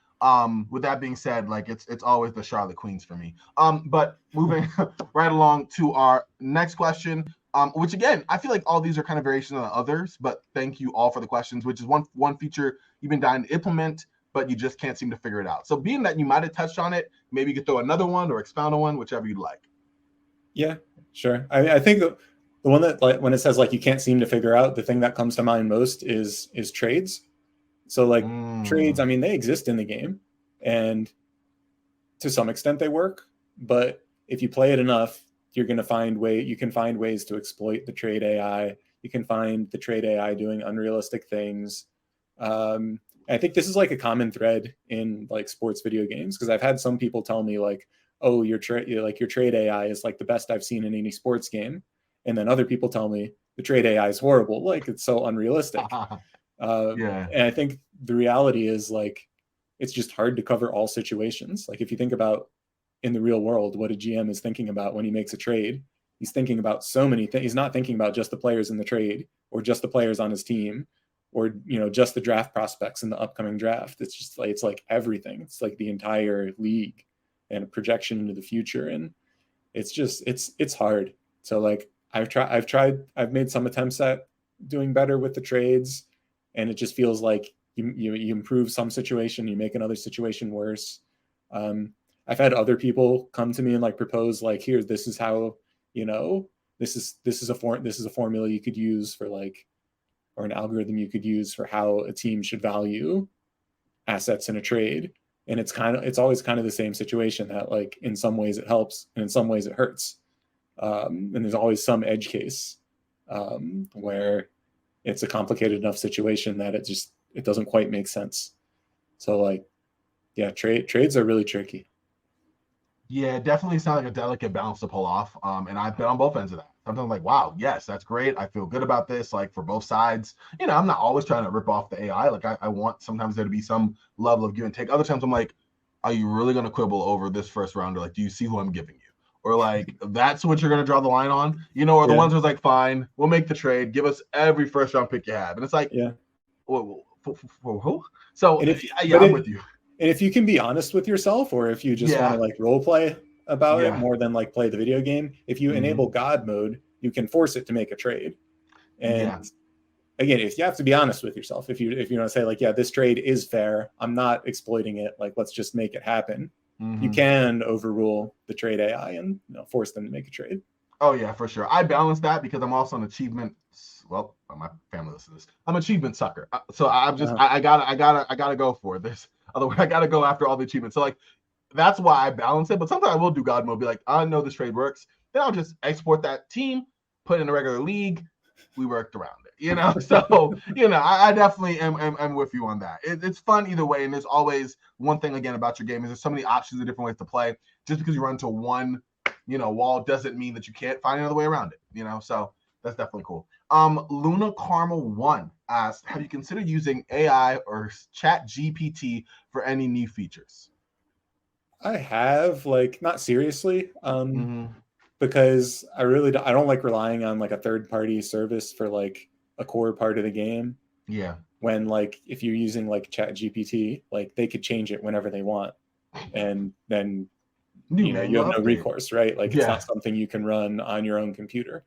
With that being said, like it's always the Charlotte Queens for me. But moving right along to our next question. Which again, I feel like all these are kind of variations on others, but thank you all for the questions, which is one feature you've been dying to implement, but you just can't seem to figure it out. So being that you might have touched on it, maybe you could throw another one or expound on one, whichever you'd like. Yeah, sure. I think the one that, like, when it says like you can't seem to figure out, the thing that comes to mind most is trades. So like trades, I mean, they exist in the game, and to some extent they work, but if you play it enough, you can find ways to exploit the trade AI. You can find the trade AI doing unrealistic things. I think this is like a common thread in like sports video games, because I've had some people tell me like, oh, your trade AI is like the best I've seen in any sports game. And then other people tell me the trade AI is horrible. Like it's so unrealistic. And I think the reality is like, it's just hard to cover all situations. Like if you think about in the real world, what a GM is thinking about when he makes a trade, he's thinking about so many things. He's not thinking about just the players in the trade or just the players on his team or, just the draft prospects in the upcoming draft. It's just like, it's like everything. It's like the entire league and a projection into the future. And it's just, it's hard. So like I've made some attempts at doing better with the trades, and it just feels like you improve some situation, you make another situation worse. I've had other people come to me and like propose like, here, this is how, this is a formula you could use for like, or an algorithm you could use for how a team should value assets in a trade. And it's always kind of the same situation that like in some ways it helps and in some ways it hurts. And there's always some edge case where it's a complicated enough situation that it doesn't quite make sense. So like, yeah, trades are really tricky. Yeah, it definitely sounds like a delicate balance to pull off. And I've been on both ends of that. Sometimes I'm like, wow, yes, that's great. I feel good about this, like for both sides. I'm not always trying to rip off the AI. Like I want sometimes there to be some level of give and take. Other times I'm like, are you really going to quibble over this first rounder? Like, do you see who I'm giving you? Or like, that's what you're going to draw the line on, or the ones who's like, fine, we'll make the trade. Give us every first round pick you have. And it's like, yeah. For who? So I'm with you. And if you can be honest with yourself, or if you just want to like role play about it more than like play the video game, if you enable God mode, you can force it to make a trade. And again, if you have to be honest with yourself, if you want to say like, yeah, this trade is fair, I'm not exploiting it, like let's just make it happen. You can overrule the trade AI and force them to make a trade. Oh yeah, for sure. I balance that because I'm also an achievement. Well, my family listens to this. I'm an achievement sucker, so I'm just I gotta go for this. Otherwise, I gotta go after all the achievements. So like that's why I balance it. But sometimes I will do God mode. Be like, I know this trade works. Then I'll just export that team, put it in a regular league. We worked around it, So I definitely am with you on that. It's fun either way, and there's always one thing again about your game is there's so many options and different ways to play. Just because you run into one wall doesn't mean that you can't find another way around it, so that's definitely cool. Luna Caramel 1 asked, have you considered using AI or Chat GPT for any new features? I have, like, not seriously, because I don't like relying on like a third-party service for like a core part of the game. Yeah. When like if you're using like Chat GPT, like they could change it whenever they want, and then you have no recourse, right? Like it's not something you can run on your own computer.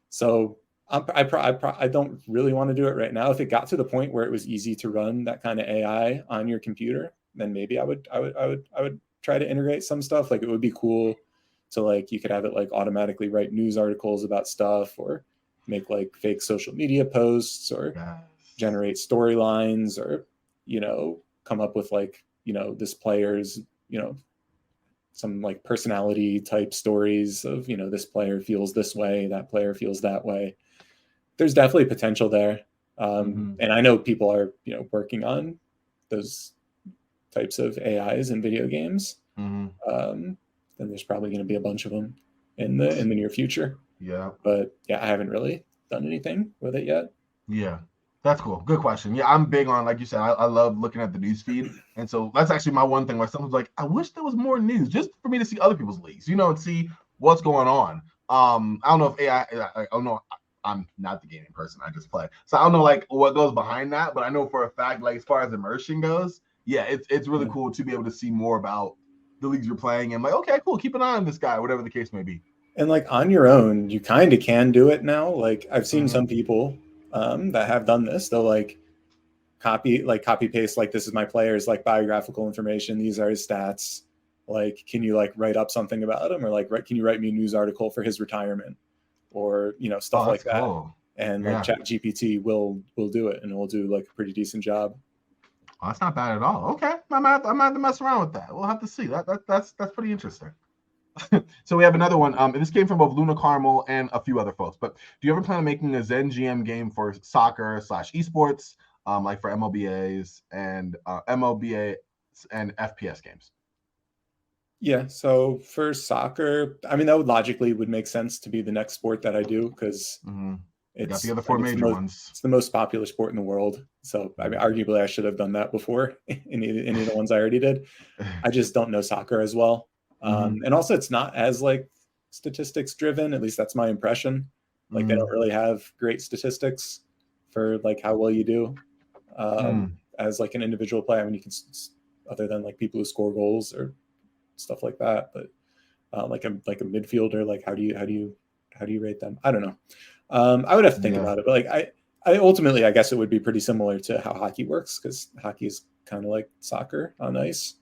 So I don't really want to do it right now. If it got to the point where it was easy to run that kind of AI on your computer, then maybe I would try to integrate some stuff. Like it would be cool to like you could have it like automatically write news articles about stuff, or make like fake social media posts, or generate storylines, or come up with like this player's some like personality type stories of this player feels this way, that player feels that way. There's definitely potential there, and I know people are working on those types of AIs in video games. Then there's probably going to be a bunch of them in the near future. Yeah, but I haven't really done anything with it yet. Yeah, that's cool. Good question. Yeah, I'm big on, like you said, I love looking at the news feed, and so that's actually my one thing where someone's like, I wish there was more news just for me to see other people's leagues, and see what's going on. I don't know if AI. I don't know. I'm not the gaming person. I just play, so I don't know like what goes behind that. But I know for a fact, like as far as immersion goes, yeah, it's really cool to be able to see more about the leagues you're playing, and like, okay, cool, keep an eye on this guy, whatever the case may be. And like on your own, you kind of can do it now. Like I've seen some people that have done this. They'll like copy paste, like this is my player's like biographical information. These are his stats. Like, can you like write up something about him, or like can you write me a news article for his retirement, or stuff like that. Cool. And like Chat GPT will do it, and it will do like a pretty decent job. Oh, that's not bad at all. Okay, I might have to mess around with that. We'll have to see. That's pretty interesting. So we have another one. This came from both Luna Caramel and a few other folks. But do you ever plan on making a Zen GM game for soccer / esports, like for MLBAs and MLBA and FPS games? Yeah. So for soccer, I mean, that would make sense to be the next sport that I do, because it's got the other four major ones. It's the most popular sport in the world. So I mean, arguably, I should have done that before any of the ones I already did. I just don't know soccer as well. And also it's not as like statistics driven, at least that's my impression. Like they don't really have great statistics for like how well you do as like an individual player. I mean, you can, other than like people who score goals or stuff like that, but like a midfielder, like how do you rate them? I don't know. I would have to think about it, but like I ultimately, I guess it would be pretty similar to how hockey works, because hockey is kind of like soccer on ice.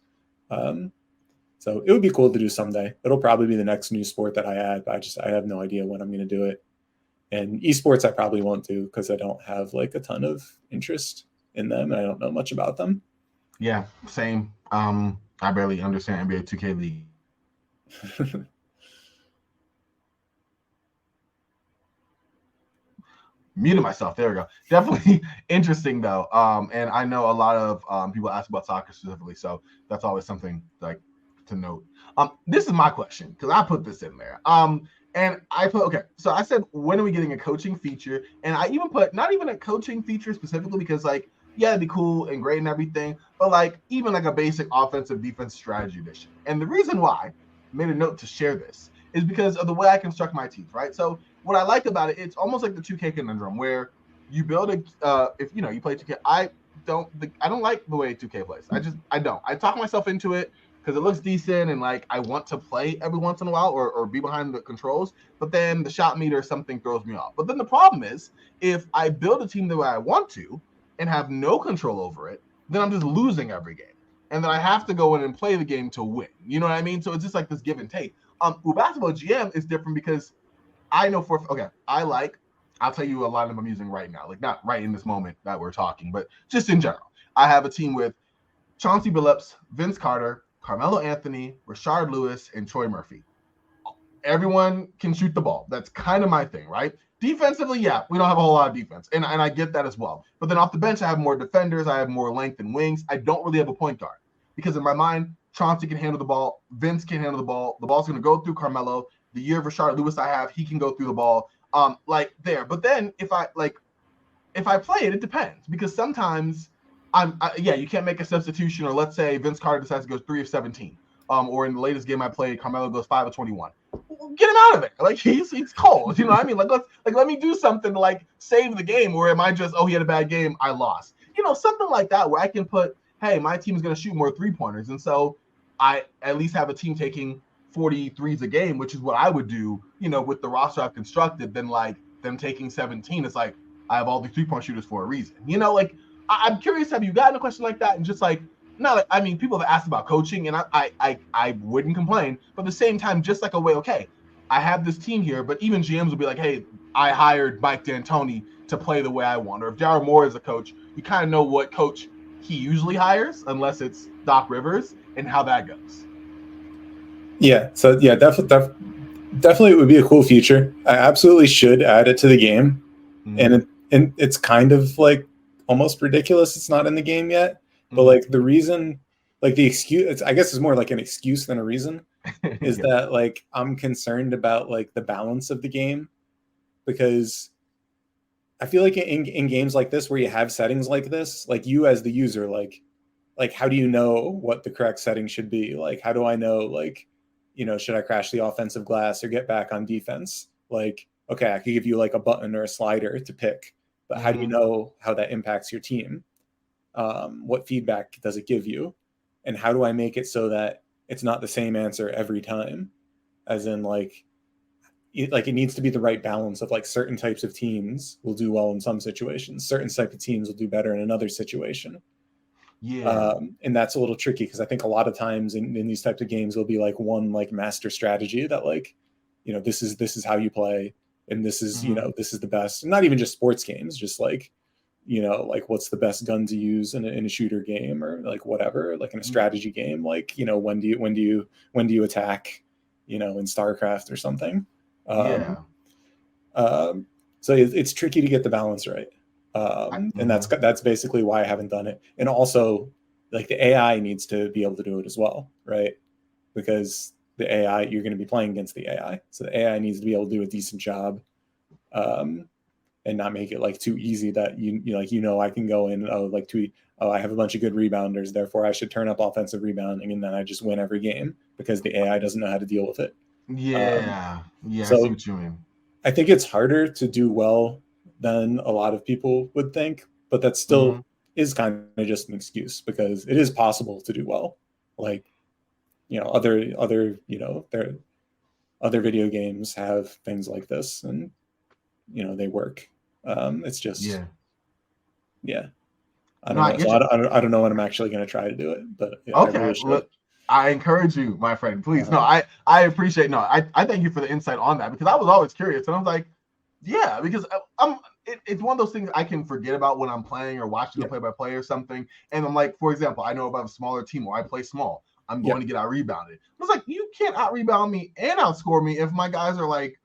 So it would be cool to do someday. It'll probably be the next new sport that I add, but I have no idea when I'm going to do it. And esports I probably won't do, because I don't have like a ton of interest in them, and I don't know much about them. Yeah, same. I barely understand NBA 2K League. Muted myself. There we go. Definitely interesting though. And I know a lot of people ask about soccer specifically, so that's always something like to note. This is my question, because I put this in there. And I put, okay, so I said, when are we getting a coaching feature? And I even put not even a coaching feature specifically, because like, yeah, it'd be cool and great and everything, but like even like a basic offensive defense strategy edition. And the reason why I made a note to share this is because of the way I construct my teams, right? So what I like about it, it's almost like the 2K conundrum, where you build a if you play 2K. don't like the way 2K plays. I don't. I talk myself into it because it looks decent and like I want to play every once in a while or be behind the controls, but then the shot meter or something throws me off. But then the problem is if I build a team the way I want to and have no control over it, then I'm just losing every game. And then I have to go in and play the game to win. You know what I mean? So it's just like this give and take. With basketball GM is different because I know I'll tell you a line I'm using right now, like not right in this moment that we're talking, but just in general. I have a team with Chauncey Billups, Vince Carter, Carmelo Anthony, Rashard Lewis, and Troy Murphy. Everyone can shoot the ball. That's kind of my thing, right? Defensively, yeah, we don't have a whole lot of defense, and I get that as well. But then off the bench, I have more defenders. I have more length and wings. I don't really have a point guard because in my mind, Chauncey can handle the ball. Vince can handle the ball. The ball's going to go through Carmelo. The year of Rashard Lewis I have, he can go through the ball. Like there. But then if I play it, it depends because sometimes you can't make a substitution, or let's say Vince Carter decides to go 3 of 17. Or in the latest game I played, Carmelo goes 5 of 21. Get him out of there. Like he's cold. You know what I mean? Let me do something to like save the game, or am I just, he had a bad game, I lost. You know, something like that where I can put, hey, my team is gonna shoot more 3-pointers. And so I at least have a team taking 43s a game, which is what I would do, you know, with the roster I've constructed, than like them taking 17. It's like I have all these 3-point shooters for a reason. You know, like I'm curious, have you gotten a question like that? And just like, no, I mean, people have asked about coaching, and I wouldn't complain, but at the same time, just like a way, okay, I have this team here, but even GMs will be like, hey, I hired Mike D'Antoni to play the way I want. Or if Jared Moore is a coach, you kind of know what coach he usually hires, unless it's Doc Rivers, and how that goes. Yeah, so yeah, definitely it would be a cool feature. I absolutely should add it to the game. Mm-hmm. And it's kind of like almost ridiculous it's not in the game yet. But like the reason, like the excuse, I guess it's more like an excuse than a reason, is that like I'm concerned about like the balance of the game, because I feel like in games like this where you have settings like this, like you as the user, like how do you know what the correct setting should be? Like how do I know, like, you know, should I crash the offensive glass or get back on defense? Like, okay, I could give you like a button or a slider to pick, but how do you know how that impacts your team? What feedback does it give you? And how do I make it so that it's not the same answer every time? As in like it needs to be the right balance of like certain types of teams will do well in some situations. Certain type of teams will do better in another situation. Yeah. And that's a little tricky because I think a lot of times in these types of games, there'll be like one like master strategy that like, you know, this is how you play. And this is, you know, this is the best. And not even just sports games, just like, you know, like what's the best gun to use in a shooter game, or like whatever, like in a strategy game, like, you know, when do you attack, you know, in StarCraft or something. So it's tricky to get the balance right. And that's basically why I haven't done it. And also like the AI needs to be able to do it as well, right? Because the AI, you're going to be playing against the AI. So the AI needs to be able to do a decent job. And not make it like too easy that I can go in I have a bunch of good rebounders, therefore I should turn up offensive rebounding, and then I just win every game because the AI doesn't know how to deal with it. Yeah, so I see what you mean. I think it's harder to do well than a lot of people would think, but that still is kind of just an excuse because it is possible to do well. Like, you know, other you know, other video games have things like this, and you know they work. It's just I don't know when I'm actually going to try to do it, but okay. Look, I encourage you, my friend. Please, I appreciate. I thank you for the insight on that, because I was always curious, and I was like, yeah, because it's one of those things I can forget about when I'm playing or watching the play-by-play or something, and I'm like, for example, I know about a smaller team where I play small. I'm going to get out rebounded. I was like, you can't out rebound me and outscore me if my guys are like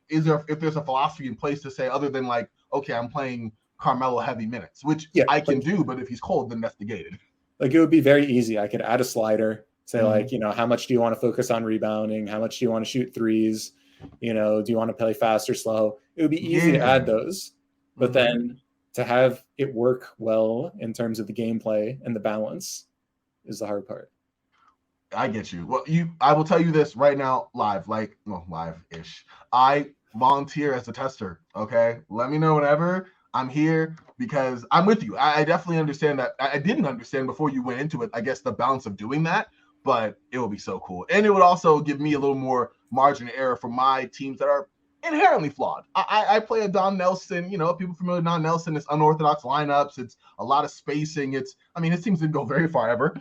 if there's a philosophy in place to say, other than like, okay, I'm playing Carmelo heavy minutes, which I can do, but if he's cold, then that's negated. Like it would be very easy. I could add a slider, say like, you know, how much do you want to focus on rebounding? How much do you want to shoot threes? You know, do you want to play fast or slow? It would be easy to add those, but then to have it work well in terms of the gameplay and the balance is the hard part. I get you. Well, I will tell you this right now, live-ish. I volunteer as a tester. Okay, let me know whenever. I'm here because I'm with you. I definitely understand that. I didn't understand before you went into it, I guess, the balance of doing that, but it will be so cool. And it would also give me a little more margin of error for my teams that are inherently flawed. I play a Don Nelson, people familiar with Don Nelson. It's unorthodox lineups. It's a lot of spacing. His teams didn't go very far ever.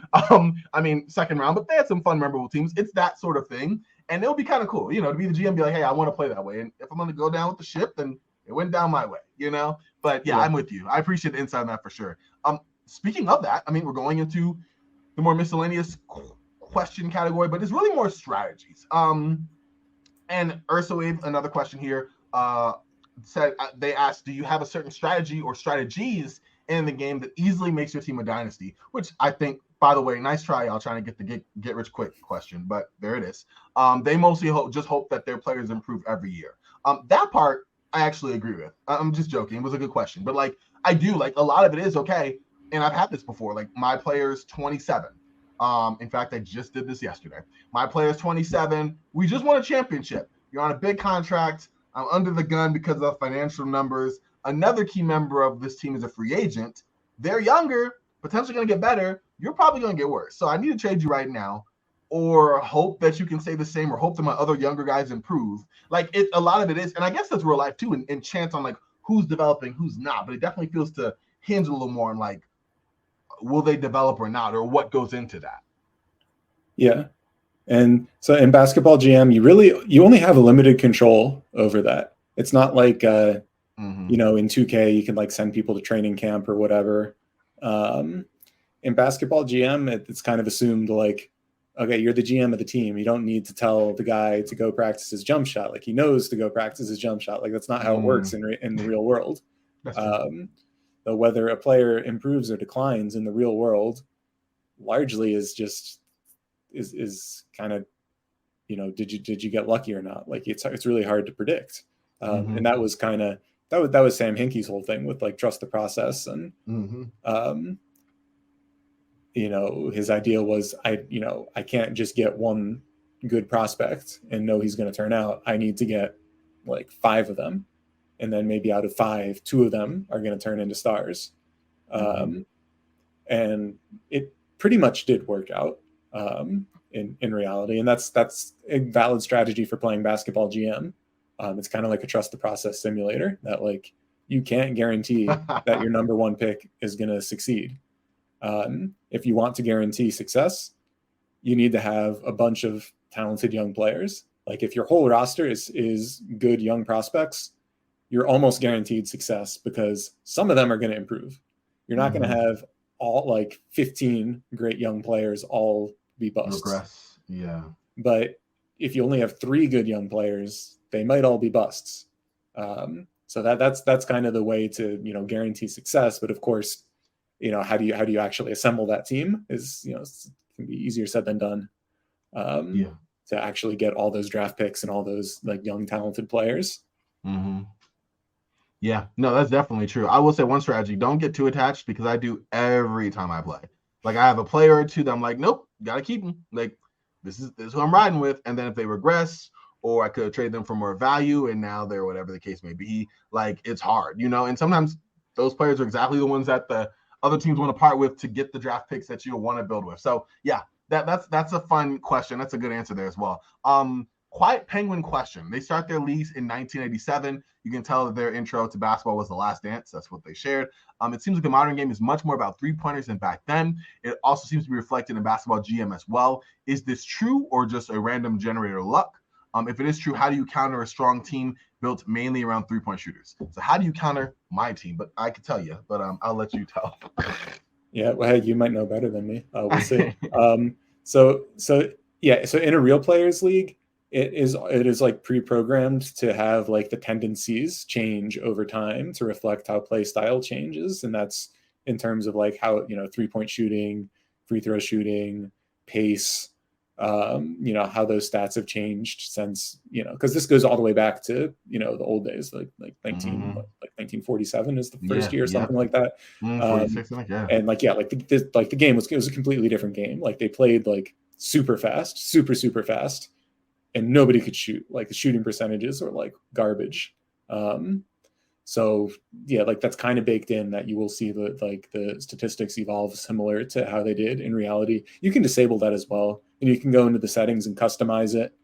Second round, but they had some fun, memorable teams. It's that sort of thing. And it'll be kind of cool, to be the GM, be like, hey, I want to play that way. And if I'm going to go down with the ship, then it went down my way, But yeah, I'm with you. I appreciate the insight on that for sure. Speaking of that, we're going into the more miscellaneous question category, but it's really more strategies. And Ursa Wave, another question here, said they asked, do you have a certain strategy or strategies in the game that easily makes your team a dynasty? Which I think, by the way, nice try, y'all trying to get the get rich quick question, but there it is. They mostly hope that their players improve every year. That part I actually agree with. I'm just joking. It was a good question, but I do a lot of it is okay. And I've had this before. My player's 27. In fact, I just did this yesterday. My player's 27. We just won a championship. You're on a big contract. I'm under the gun because of financial numbers. Another key member of this team is a free agent. They're younger, potentially going to get better. You're probably going to get worse. So I need to trade you right now, or hope that you can stay the same, or hope that my other younger guys improve. A lot of it is, and I guess that's real life too, and chance on who's developing, who's not. But it definitely feels to hinge a little more on will they develop or not, or what goes into that. Yeah. And so in basketball GM, you only have a limited control over that. It's not like, in 2K, you can send people to training camp or whatever. In basketball GM, it's kind of assumed okay, you're the GM of the team. You don't need to tell the guy to go practice his jump shot. He knows to go practice his jump shot. That's not how it works in the real world. So whether a player improves or declines in the real world largely is just is kind of, did you get lucky or not? It's really hard to predict. And that was kind of, that was Sam Hinkie's whole thing with trust the process. And, his idea was, I can't just get one good prospect and know he's going to turn out. I need to get 5 of them. And then maybe out of 5, 2 of them are going to turn into stars. And it pretty much did work out in reality. And that's a valid strategy for playing basketball GM. It's kind of like a trust the process simulator that you can't guarantee that your number 1 pick is going to succeed. If you want to guarantee success, you need to have a bunch of talented young players. If your whole roster is good young prospects, you're almost guaranteed success because some of them are going to improve. You're not going to have all 15 great young players all be busts. Regress. Yeah. But if you only have 3 good young players, they might all be busts. So that's kind of the way to, guarantee success. But of course, how do you actually assemble that team is, it can be easier said than done. To actually get all those draft picks and all those young talented players. Yeah, no, that's definitely true. I will say one strategy: don't get too attached, because I do every time I play. I have a player or two that I'm nope, gotta keep them. This is who I'm riding with. And then if they regress, or I could trade them for more value, and now they're whatever the case may be, it's hard, And sometimes those players are exactly the ones that the other teams want to part with to get the draft picks that you want to build with. So yeah, that's a fun question. That's a good answer there as well. Quiet Penguin question. They start their leagues in 1987. You can tell that their intro to basketball was The Last Dance. That's what they shared. It seems like the modern game is much more about 3-pointers than back then. It also seems to be reflected in basketball GM as well. Is this true, or just a random generator of luck? If it is true, how do you counter a strong team built mainly around 3-point shooters? So how do you counter my team? But I could tell you, but I'll let you tell. Yeah, well, hey, you might know better than me. We'll see. So in a real players league, it is pre-programmed to have the tendencies change over time to reflect how play style changes. And that's in terms of how, 3-point shooting, free throw shooting, pace, how those stats have changed since, because this goes all the way back to, the old days, 1947 is the first year, something like that. 46, And the game was a completely different game. They played super fast, super fast, and nobody could shoot. The shooting percentages were garbage. So yeah, like that's kind of baked in that you will see the statistics evolve similar to how they did in reality. You can disable that as well, and you can go into the settings and customize it.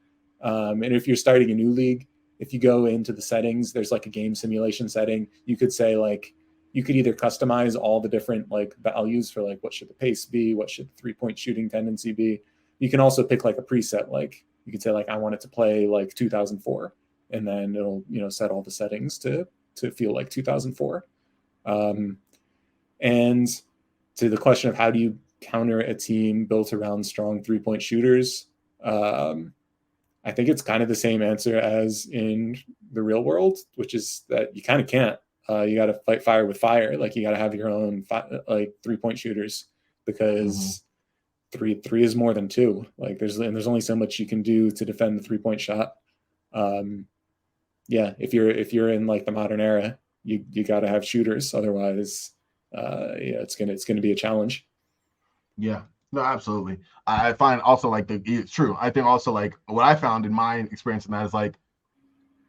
And if you're starting a new league, if you go into the settings, there's like a game simulation setting. You could say like you could either customize all the different like values for like what should the pace be, what should the 3-point shooting tendency be. You can also pick like a preset, like you could say like I want it to play like 2004, and then it'll set all the settings to feel like 2004. And to the question of how do you counter a team built around strong 3-point shooters, I think it's kind of the same answer as in the real world, which is that you kind of can't. You got to fight fire with fire. Like you got to have your own like 3-point shooters, because three is more than two. Like there's only so much you can do to defend the 3-point shot. Yeah, if you're in like the modern era, you got to have shooters. Otherwise, yeah, it's gonna be a challenge. Yeah, no, absolutely. I find also like it's true. I think also like what I found in my experience in that is like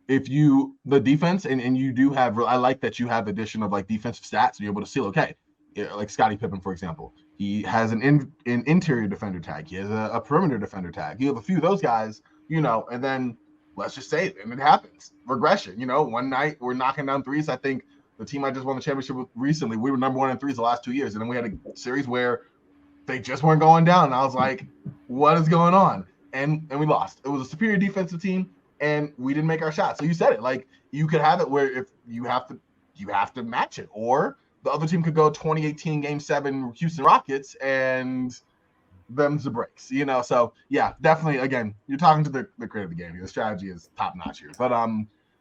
if the defense and you do have, I like that you have addition of like defensive stats and you're able to see, okay, like Scottie Pippen, for example, he has an interior defender tag. He has a perimeter defender tag. You have a few of those guys, and then let's just say it, and it happens. Regression, one night we're knocking down threes. I think the team I just won the championship with recently, we were number 1 in threes the last 2 years. And then we had a series where they just weren't going down. And I was like, what is going on? And we lost. It was a superior defensive team, and we didn't make our shots. So you said it. Like you could have it where if you have to match it, or the other team could go 2018 Game 7 Houston Rockets and them's the breaks. So yeah, definitely. Again, you're talking to the creator of the game. The strategy is top notch here. But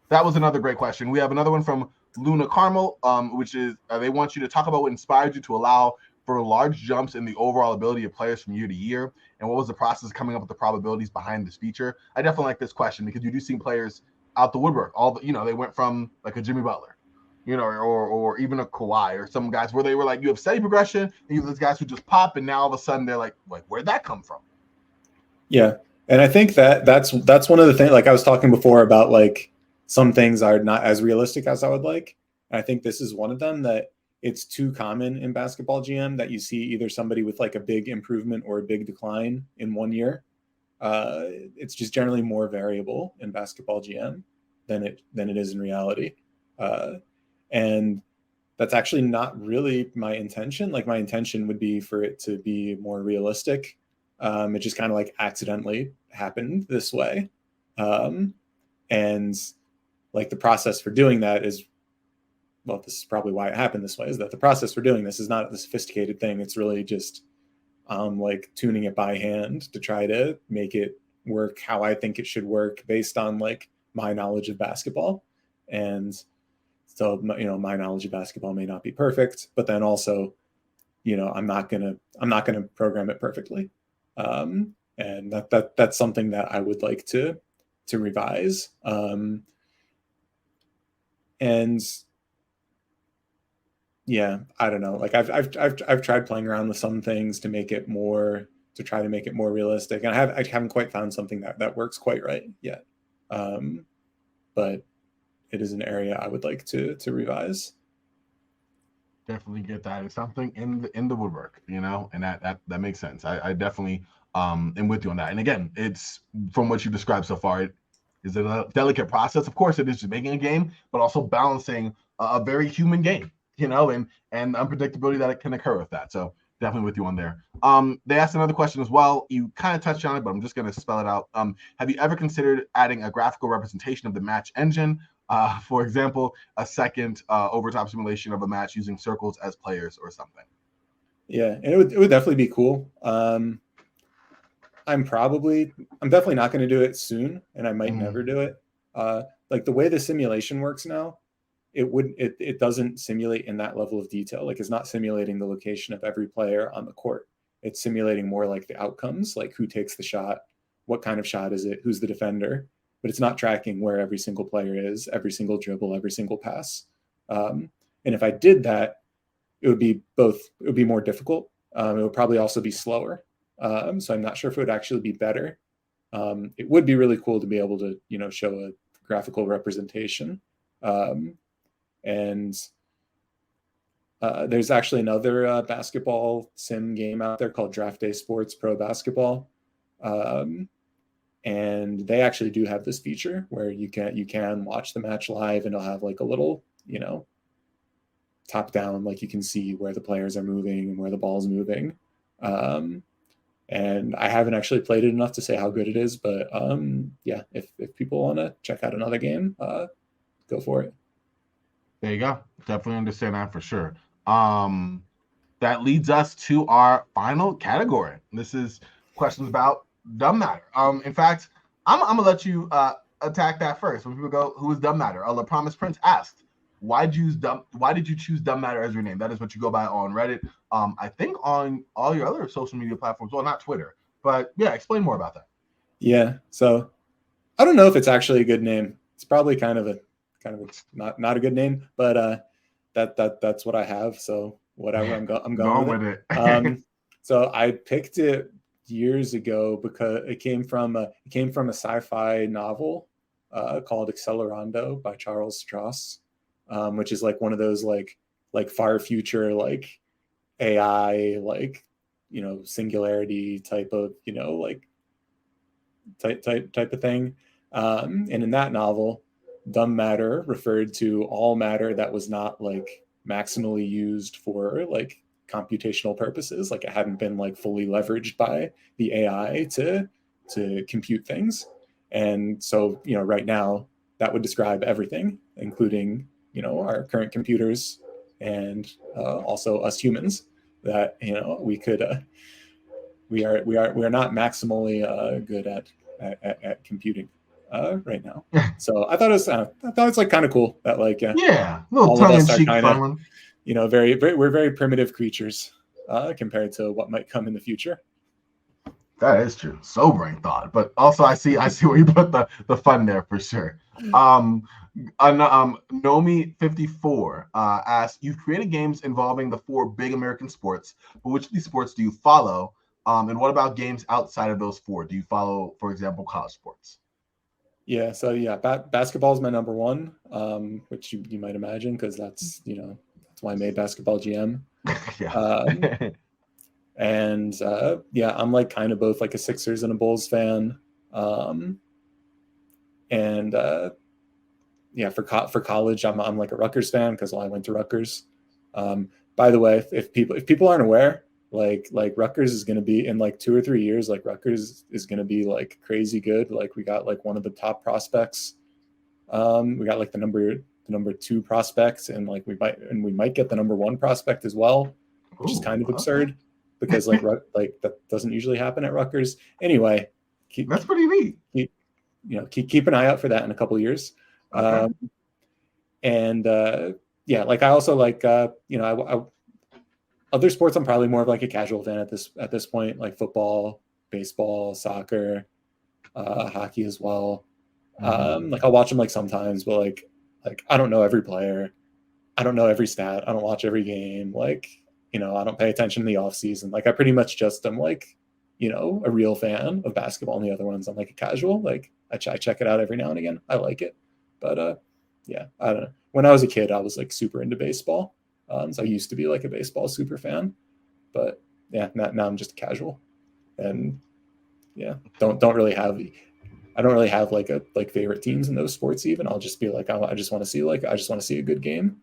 that was another great question. We have another one from Luna Carmel, which is they want you to talk about what inspired you to allow for large jumps in the overall ability of players from year to year, and what was the process coming up with the probabilities behind this feature? I definitely like this question because you do see players out the woodwork. They went from like a Jimmy Butler, or even a Kawhi, or some guys where they were like, you have steady progression, and you have those guys who just pop, and now all of a sudden they're like, where'd that come from? Yeah, and I think that's one of the things. Like I was talking before about like some things are not as realistic as I would like. And I think this is one of them, that it's too common in basketball GM that you see either somebody with like a big improvement or a big decline in 1 year. It's just generally more variable in basketball GM than it is in reality. And that's actually not really my intention. Like my intention would be for it to be more realistic. It just kind of like accidentally happened this way. And like the process for doing that is, well, this is probably why it happened this way, is that the process for doing this is not the sophisticated thing. It's really just like tuning it by hand to try to make it work how I think it should work based on like my knowledge of basketball. And so, my knowledge of basketball may not be perfect, but then also, I'm not gonna program it perfectly. And that's something that I would like to revise. And yeah, I don't know. Like I've tried playing around with some things to try to make it more realistic, and I haven't quite found something that works quite right yet. But it is an area I would like to revise. Definitely get that. It's something in the woodwork, and that makes sense. I definitely am with you on that. And again, it's from what you described so far, it is a delicate process. Of course, it is just making a game, but also balancing a very human game, and unpredictability that it can occur with that. So definitely with you on there. They asked another question as well. You kind of touched on it, but I'm just going to spell it out. Have you ever considered adding a graphical representation of the match engine? For example, a second overtime simulation of a match using circles as players or something. Yeah, and it would definitely be cool. I'm definitely not going to do it soon, and I might never do it. Like the way the simulation works now, it doesn't simulate in that level of detail. Like it's not simulating the location of every player on the court. It's simulating more like the outcomes, like who takes the shot, what kind of shot is it, who's the defender, but it's not tracking where every single player is, every single dribble, every single pass. And if I did that, it would be more difficult. It would probably also be slower. So I'm not sure if it would actually be better. It would be really cool to be able to, show a graphical representation. And there's actually another basketball sim game out there called Draft Day Sports Pro Basketball. And they actually do have this feature where you can watch the match live, and it'll have like a little, top down, like you can see where the players are moving and where the ball's moving. And I haven't actually played it enough to say how good it is, but yeah, if people want to check out another game, go for it. There you go. Definitely understand that for sure. That leads us to our final category. This is questions about dumb matter. In fact, I'm gonna let you attack that first. When people go, "Who is dumb matter?" The Promise Prince asked, Why did you choose dumb matter as your name? That is what you go by on Reddit. I think on all your other social media platforms. Well, not Twitter, but yeah. Explain more about that. Yeah. So I don't know if it's actually a good name. It's probably kind of a not a good name, but that's what I have. So whatever, I'm going with it. So I picked it years ago because it came from a sci-fi novel called Accelerando by Charles Stross, which is like one of those like far future like AI like singularity type of type of thing. And in that novel, dumb matter referred to all matter that was not like maximally used for like computational purposes, like it hadn't been like fully leveraged by the AI to compute things. And so right now that would describe everything, including our current computers and also us humans, that we are not maximally good at computing right now. So I thought it's like kind of cool that like little tongue in cheek fun. We're very primitive creatures compared to what might come in the future. That is true. Sobering thought, but also I see where you put the fun there for sure. Nomi54 asks, you've created games involving the 4 big American sports, but which of these sports do you follow? And what about games outside of those 4? Do you follow, for example, college sports? Yeah, so yeah, basketball is my number one, which you might imagine because that's why I made Basketball GM. Yeah. And yeah, I'm like kind of both like a Sixers and a Bulls fan. And yeah, for college, I'm like a Rutgers fan because I went to Rutgers. By the way, if people aren't aware, like Rutgers is going to be in like 2 or 3 years, like Rutgers is going to be like crazy good. Like we got like one of the top prospects. We got like the number 2 prospects, and like we might get the number 1 prospect as well, which is kind of absurd because like that doesn't usually happen at Rutgers. Anyway, that's pretty neat. Keep an eye out for that in a couple of years. Okay. And yeah, like I also like other sports. I'm probably more of like a casual fan at this point, like football, baseball, soccer, hockey as well. Like I'll watch them like sometimes, but like I don't know every player, I don't know every stat, I don't watch every game. Like I don't pay attention in the off season. Like I pretty much just am like a real fan of basketball, and the other ones I'm like a casual. Like I check it out every now and again. I like it, but yeah, I don't know. When I was a kid, I was like super into baseball. So I used to be like a baseball super fan, but yeah, now I'm just a casual, and yeah, I don't really have like favorite teams in those sports. Even I'll just be like, I just want to see a good game,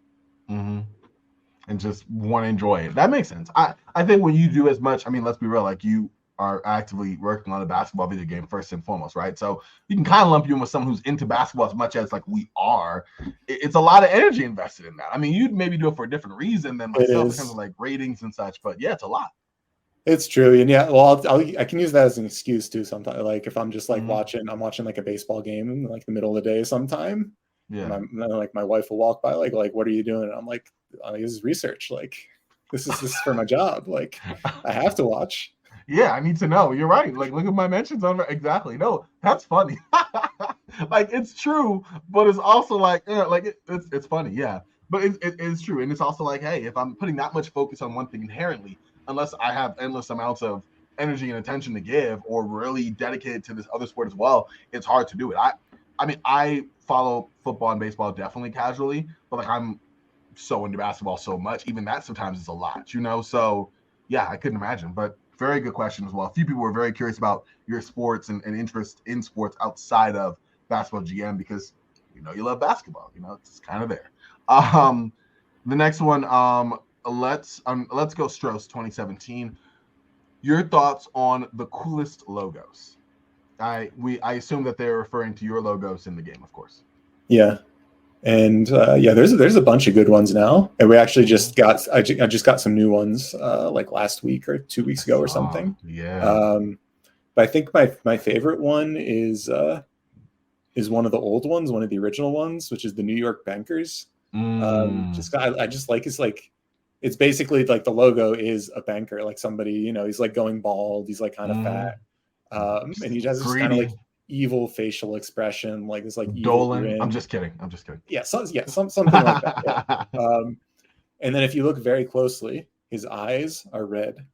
and just want to enjoy it. That makes sense. I think when you do as much, I mean, let's be real, like you are actively working on a basketball video game first and foremost, right? So you can kind of lump you in with someone who's into basketball as much as like we are. It's a lot of energy invested in that. I mean, you'd maybe do it for a different reason than myself in terms of like ratings and such, but yeah, it's a lot. It's true, and yeah, well, I can use that as an excuse too. Sometimes, like if I'm just like I'm watching like a baseball game in like the middle of the day, sometime. Yeah, my wife will walk by, like what are you doing? And I'm like, this is research. Like this is for my job. Like I have to watch. Yeah, I need to know. You're right. Like, look at my mentions on exactly. No, that's funny. Like, it's true, but it's also like, it's funny. Yeah, but it's true, and it's also like, hey, if I'm putting that much focus on one thing inherently, unless I have endless amounts of energy and attention to give, or really dedicated to this other sport as well, it's hard to do it. I mean, I follow football and baseball definitely casually, but like I'm so into basketball so much, even that sometimes is a lot, you know? So yeah, I couldn't imagine, but very good question as well. A few people were very curious about your sports and interest in sports outside of basketball GM because you love basketball, it's kind of there. The next one, let's go Stross 2017. Your thoughts on the coolest logos? I assume that they're referring to your logos in the game, of course. Yeah. And there's a bunch of good ones now, and we actually just got I just got some new ones like last week or 2 weeks ago or something. Yeah. But I think my favorite one is one of the old ones, one of the original ones, which is the New York Bankers. I just like it's basically like the logo is a banker, like somebody, he's like going bald, he's like kind of fat, and he has this kind of like evil facial expression, like this like evil grin. I'm just kidding. Yeah, something like that. Yeah. And then if you look very closely, his eyes are red.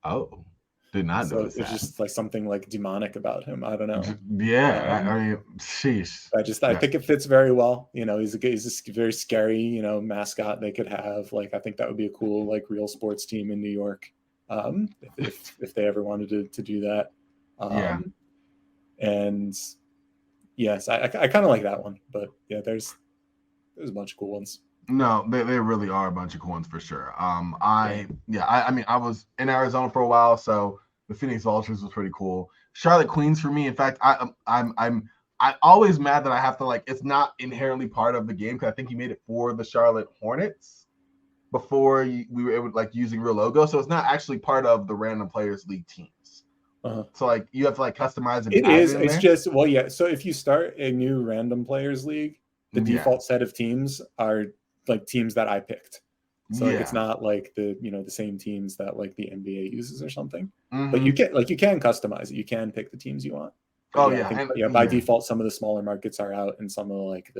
Oh, did not know that. It's just like something like demonic about him. I don't know. Yeah, I mean, sheesh. I think it fits very well. He's a very scary, mascot they could have. Like, I think that would be a cool, like, real sports team in New York, if they ever wanted to do that. And yes, I kind of like that one. But yeah, there's a bunch of cool ones. No, they really are a bunch of cool ones for sure. I mean, I was in Arizona for a while, so the Phoenix Vultures was pretty cool. Charlotte Queens for me. In fact, I'm always mad that I have to, like, it's not inherently part of the game because I think you made it for the Charlotte Hornets before we were able to, like, using real logo, so it's not actually part of the Random Players League teams. So like you have to like customize it. It's just so if you start a new Random Players League, the default set of teams are like teams that I picked. So like, it's not like the same teams that like the NBA uses or something. But you can customize it. You can pick the teams you want. But I think, by default, some of the smaller markets are out, and some of like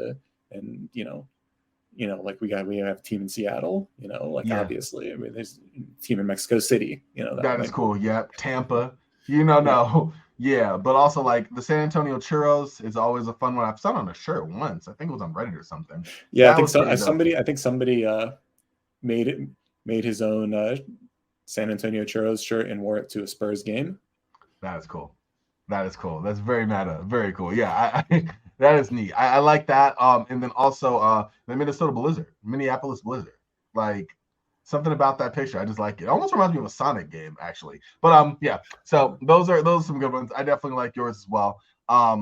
like we have a team in Seattle. Obviously, I mean, there's a team in Mexico City. That is cool. Yeah, Tampa. Yeah, but also like the San Antonio Churros is always a fun one. I've seen on a shirt once. I think it was on Reddit or something. Yeah, I think so. Somebody made his own San Antonio Churros shirt and wore it to a Spurs game. That is cool. That's very meta. Very cool. Yeah, that is neat. I like that. And then also the Minneapolis Blizzard. Like, something about that picture, I just like it. Almost reminds me of a Sonic game, actually. But yeah. So those are some good ones. I definitely like yours as well. I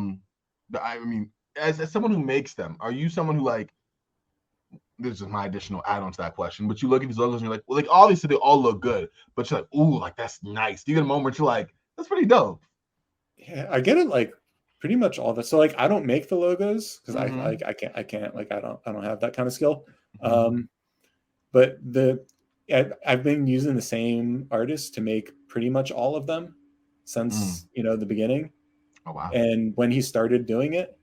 mean, as someone who makes them, are you someone who, like, this is my additional add-on to that question, but you look at these logos and you're like, well, like, obviously they all look good, but you're like, ooh, like, that's nice. Do you get a moment where you're like, that's pretty dope? Yeah, I get it, like, pretty much all that. So like, I don't make the logos because I can't like, I don't have that kind of skill. But I've been using the same artist to make pretty much all of them since the beginning. Oh wow! And when he started doing it,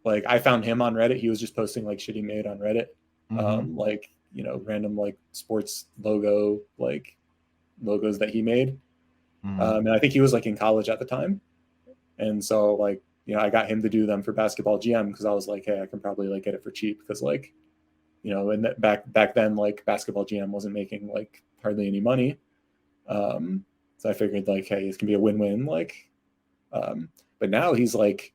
like, I found him on Reddit. He was just posting like shit he made on Reddit, like, random like sports logo, like, logos that he made. And I think he was like in college at the time, and so like, I got him to do them for Basketball GM because I was like, hey, I can probably like get it for cheap because like, and back then, like, Basketball GM wasn't making like hardly any money. So I figured like, hey, it can be a win-win. Like, but now he's like,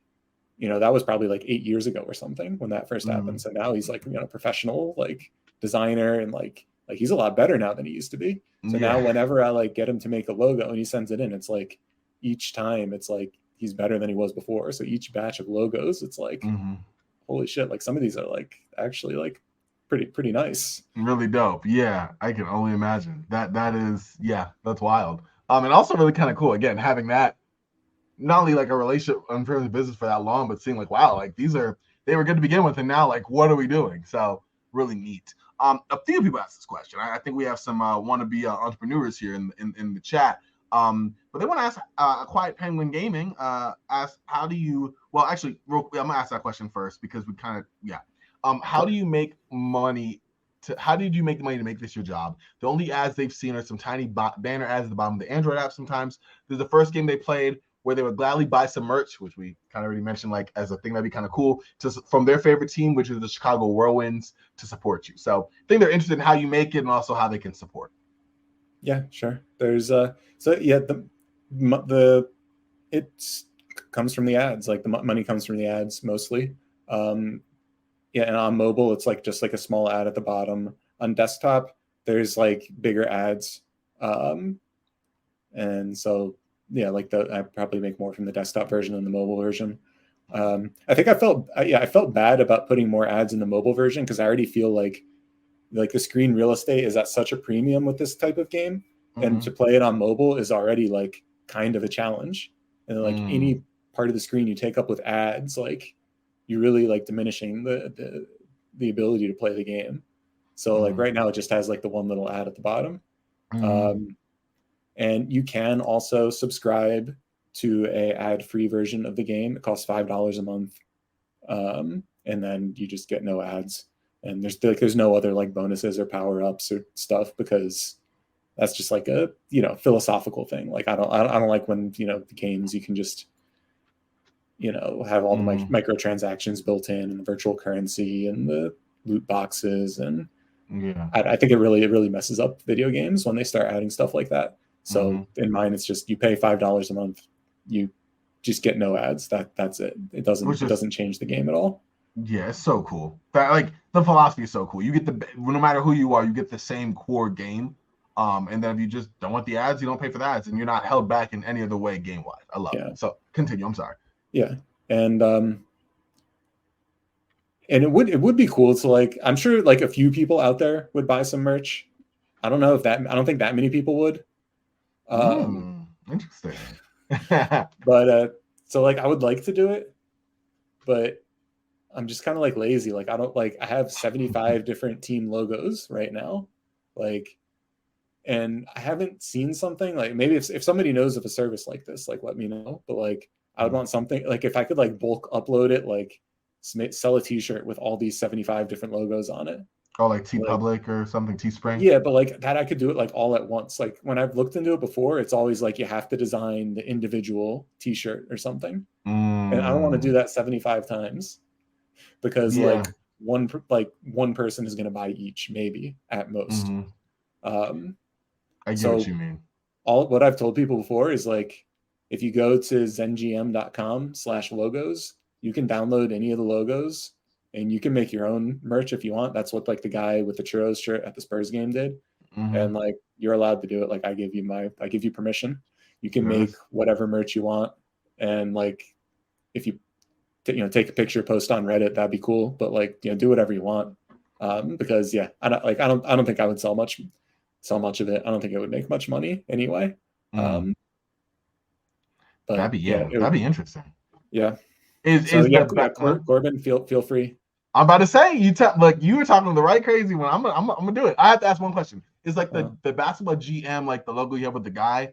that was probably like 8 years ago or something when that first happened. So now he's like, professional like designer, and like he's a lot better now than he used to be. So now whenever I like get him to make a logo and he sends it in, it's like each time it's like he's better than he was before. So each batch of logos, it's like, holy shit, like some of these are like actually like pretty nice. Really dope. Yeah, I can only imagine. That is, yeah, that's wild. And also really kind of cool, again, having that, not only like a relationship unfairly business for that long, but seeing like, wow, like they were good to begin with, and now like, what are we doing? So really neat. A few people asked this question. I think we have some wannabe entrepreneurs here in the chat. But they want to ask Quiet Penguin Gaming, ask, how do you, well, actually, I'm gonna ask that question first because we kind of, how do you make money how did you make the money to make this your job? The only ads they've seen are some tiny banner ads at the bottom of the Android app sometimes. There's the first game they played where they would gladly buy some merch, which we kind of already mentioned, like as a thing that'd be kind of cool, from their favorite team, which is the Chicago Whirlwinds, to support you. So I think they're interested in how you make it and also how they can support. Yeah, sure. There's it comes from the ads. Like the money comes from the ads mostly. Yeah, and on mobile, it's like just like a small ad at the bottom. On desktop, there's like bigger ads, and so yeah, like I probably make more from the desktop version than the mobile version. I think I felt bad about putting more ads in the mobile version because I already feel like the screen real estate is at such a premium with this type of game, and to play it on mobile is already like kind of a challenge. And like any part of the screen you take up with ads, like you're really like diminishing the ability to play the game. So like right now it just has like the one little ad at the bottom. And you can also subscribe to a ad-free version of the game. It costs $5 a month. And then you just get no ads. And there's no other like bonuses or power-ups or stuff because that's just like a, philosophical thing. Like I don't like when, the games you can just, have all the microtransactions built in and the virtual currency and the loot boxes. And I think it really messes up video games when they start adding stuff like that. So in mine, it's just you pay $5 a month, you just get no ads. That's it. It doesn't change the game at all. Yeah, it's so cool. That like the philosophy is so cool. You get no matter who you are, you get the same core game. And then if you just don't want the ads, you don't pay for the ads, and you're not held back in any other way game wise. I love it. So continue. I'm sorry. Yeah, and it would be cool to like. I'm sure like a few people out there would buy some merch. I don't think that many people would. Interesting. But so like I would like to do it, but I'm just kind of like lazy. Like I have 75 different team logos right now, like, and I haven't seen something like maybe if somebody knows of a service like this, like let me know. But like I would want something like if I could like bulk upload it, like sell a T-shirt with all these 75 different logos on it. Oh, like TeePublic or something, Teespring? Yeah, but like that I could do it like all at once. Like when I've looked into it before, it's always like you have to design the individual T-shirt or something. And I don't want to do that 75 times because like one person is going to buy each, maybe at most. I get what you mean. What I've told people before is like, if you go to zengm.com/logos, you can download any of the logos and you can make your own merch if you want. That's what like the guy with the churros shirt at the Spurs game did. And like, you're allowed to do it. Like I give you permission. You can make whatever merch you want. And like, if you, take a picture, post on Reddit, that'd be cool. But like, do whatever you want. Because I don't think I would sell much of it. I don't think it would make much money anyway. But that'd be interesting. Yeah. Corbin, feel free. I'm about to say you were talking to the right crazy one. I'm gonna do it. I have to ask one question. Is like the basketball GM, like the logo you have with the guy,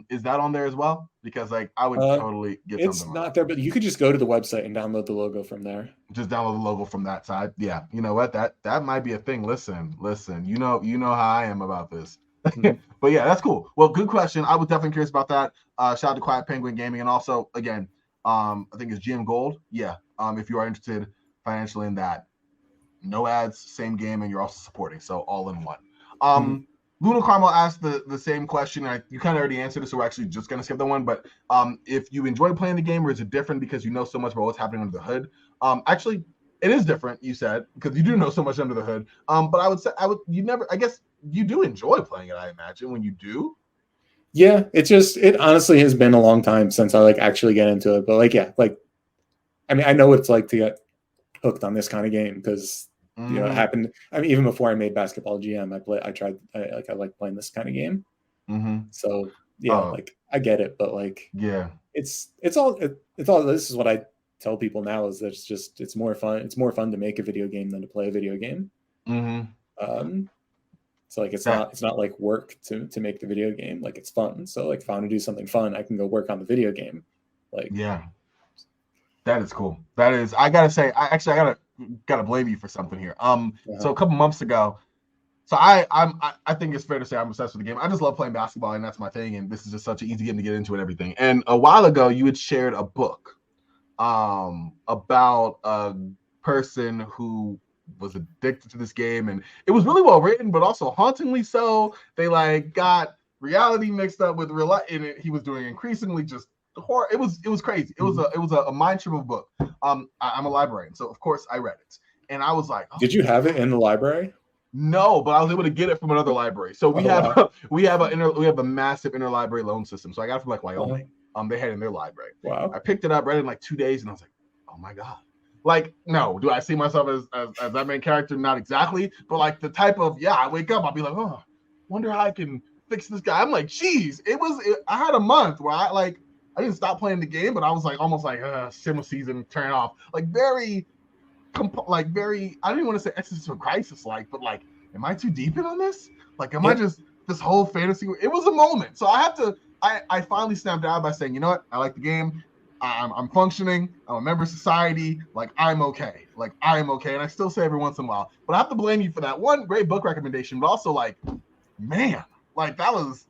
is that on there as well? Because like I would totally get something. It's not there, but you could just go to the website and download the logo from there. Just download the logo from that side. Yeah, you know what? That might be a thing. Listen. You know how I am about this. But yeah, that's cool. Well, good question. I was definitely curious about that. Shout out to Quiet Penguin Gaming, and also again, I think it's GM Gold. Yeah. If you are interested financially in that, no ads, same game, and you're also supporting, so all in one. Luna Carmel asked the same question. You kind of already answered it, so we're actually just gonna skip that one. But if you enjoy playing the game, or is it different because you know so much about what's happening under the hood? Actually, it is different. You said because you do know so much under the hood. But I would say I guess you do enjoy playing it. I imagine when you do. Yeah, it honestly has been a long time since I like actually get into it. But like, yeah, like, I mean, I know what it's like to get hooked on this kind of game because it happened. I mean, even before I made Basketball GM, I like playing this kind of game. So yeah, like I get it, but like, yeah, it's all. This is what I tell people now is that it's more fun. It's more fun to make a video game than to play a video game. So like it's not like work to make the video game. Like it's fun. So like if I want to do something fun, I can go work on the video game. Like that is cool. That is. I gotta say, I gotta blame you for something here. So a couple months ago, So I think it's fair to say I'm obsessed with the game. I just love playing basketball, and that's my thing. And this is just such an easy game to get into and everything. And a while ago, you had shared a book about a person who was addicted to this game, and it was really well written, but also hauntingly so. They like got reality mixed up with real life, and he was doing increasingly just horror. It was crazy. It was a mind trip of a book. I'm a librarian, so of course I read it, and I was like, oh, Did you have it in the library? no, but I was able to get it from another library. So we wow. we have a massive interlibrary loan system. So I got it from like Wyoming. They had it in their library. Wow. I picked it up, read it in like 2 days, and I was like, oh my god. Like, no, do I see myself as that main character? Not exactly, but like the type of I wake up, I'll be like, oh, wonder how I can fix this guy. I'm like, geez, I had a month where I didn't stop playing the game, but I was like almost like simmer season, turn it off. Like very I don't even want to say existential crisis like, but like, am I too deep in on this? Like, am I just this whole fantasy? It was a moment. So I finally snapped out by saying, you know what? I like the game. I'm functioning. I'm a member of society. Like, I'm okay. Like, I'm okay. And I still say every once in a while, but I have to blame you for that one great book recommendation, but also like, man, like that was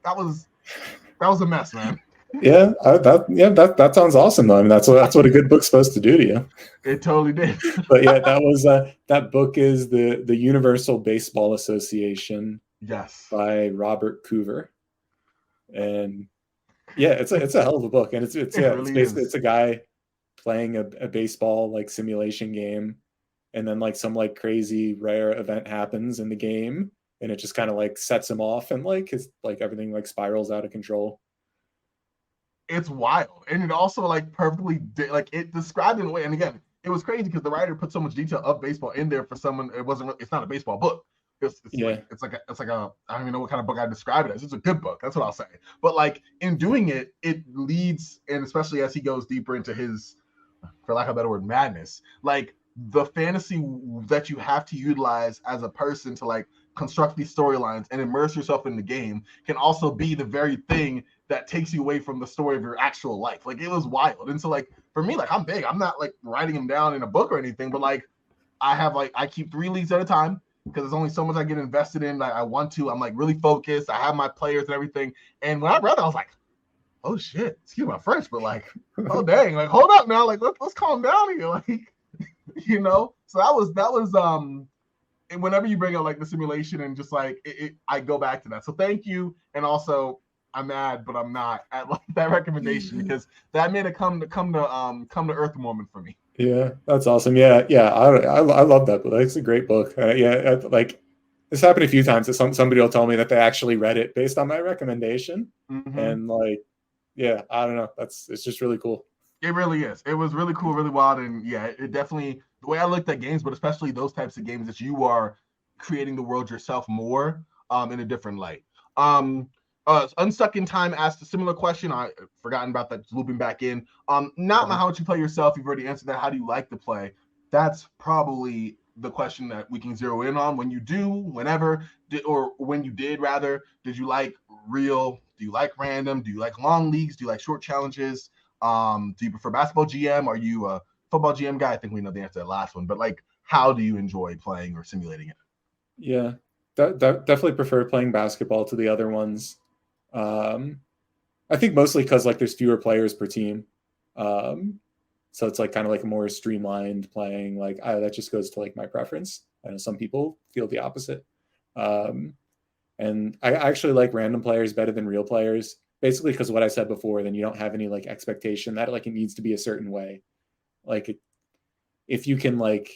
a mess, man. That sounds awesome though. I mean, that's what a good book's supposed to do to you. It totally did. But yeah, that book is the Universal Baseball Association. Yes. By Robert Coover, and yeah, it's a hell of a book, and it's basically it's a guy playing a baseball like simulation game, and then like some like crazy rare event happens in the game, and it just kind of like sets him off, and like his like everything like spirals out of control. It's wild, and it also like perfectly like it described in a way. And again, it was crazy because the writer put so much detail of baseball in there for someone. It's not a baseball book. It's like a I don't even know what kind of book I describe it as. It's a good book. That's what I'll say. But like in doing it, it leads, and especially as he goes deeper into his, for lack of a better word, madness, like the fantasy that you have to utilize as a person to like construct these storylines and immerse yourself in the game can also be the very thing that takes you away from the story of your actual life. Like it was wild. And so like for me, like I'm big. I'm not like writing them down in a book or anything, but like I keep 3 leagues at a time because there's only so much I get invested in. Like I want to. I'm like really focused. I have my players and everything. And when I read it, I was like, oh shit, excuse my French, but like, oh dang, like hold up now, like let's calm down here, like you know. So that was and whenever you bring up like the simulation and just like I go back to that. So thank you, and also I'm mad, but I'm not at like that recommendation because that made it come to earth moment for me. Yeah, that's awesome. Yeah, I love that book. It's a great book. Like this happened a few times that somebody will tell me that they actually read it based on my recommendation, and like, yeah, I don't know. It's just really cool. It really is. It was really cool, really wild, and yeah, it definitely the way I looked at games, but especially those types of games that you are creating the world yourself more in a different light. Unstuck in Time asked a similar question. I forgotten about that. Looping back in. Not how much you play yourself. You've already answered that. How do you like to play? That's probably the question that we can zero in on. When you do, whenever, or when you did rather, did you like real? Do you like random? Do you like long leagues? Do you like short challenges? Do you prefer basketball GM? Are you a football GM guy? I think we know the answer to that last one. But like, how do you enjoy playing or simulating it? Yeah, definitely prefer playing basketball to the other ones. I think mostly because like there's fewer players per team, so it's like kind of like a more streamlined playing. Like that just goes to like my preference. I know some people feel the opposite, and I actually like random players better than real players, basically because what I said before. Then you don't have any like expectation that like it needs to be a certain way. Like if you can like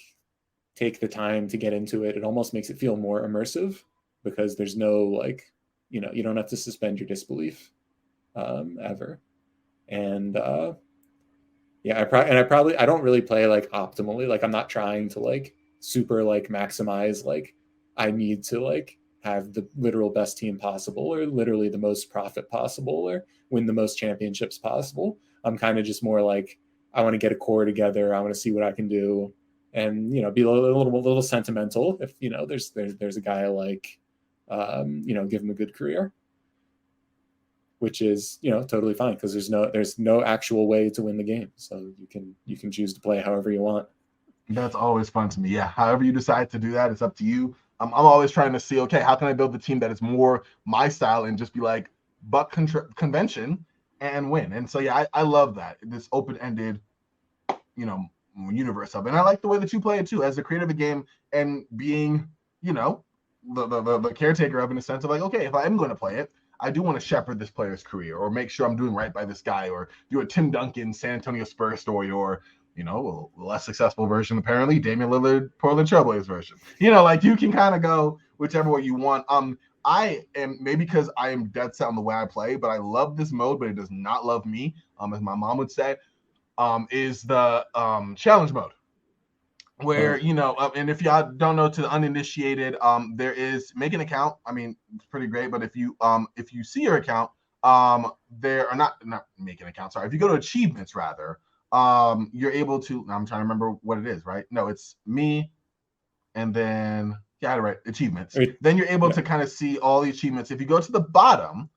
take the time to get into it, it almost makes it feel more immersive because there's no like. You know, you don't have to suspend your disbelief ever. And I don't really play like optimally. Like I'm not trying to like super like maximize. Like I need to like have the literal best team possible or literally the most profit possible or win the most championships possible. I'm kind of just more like, I want to get a core together. I want to see what I can do and, you know, be a little sentimental. If, you know, there's a guy like, you know, give him a good career, which is, you know, totally fine because there's no actual way to win the game. So you can choose to play however you want. That's always fun to me. Yeah. However you decide to do that, it's up to you. I'm always trying to see, okay, how can I build the team that is more my style and just be like buck convention and win. And so yeah, I love that, this open-ended, you know, universe of it. And I like the way that you play it too, as the creator of the game and being, you know, the caretaker of, in a sense of like, okay, if I am going to play it, I do want to shepherd this player's career or make sure I'm doing right by this guy, or do a Tim Duncan San Antonio Spurs story, or, you know, a less successful version, apparently, Damian Lillard Portland Trailblazers version. You know, like you can kind of go whichever way you want. I am, maybe because I am dead set on the way I play, but I love this mode, but it does not love me, as my mom would say, is the challenge mode. Where, you know, and if y'all don't know, to the uninitiated, there is make an account. I mean, it's pretty great, but if you see your account, there are not make an account. Sorry, if you go to achievements rather, you're able to. I'm trying to remember what it is. Right? No, it's me, and then yeah, right, achievements. Then you're able to kind of see all the achievements. If you go to the bottom,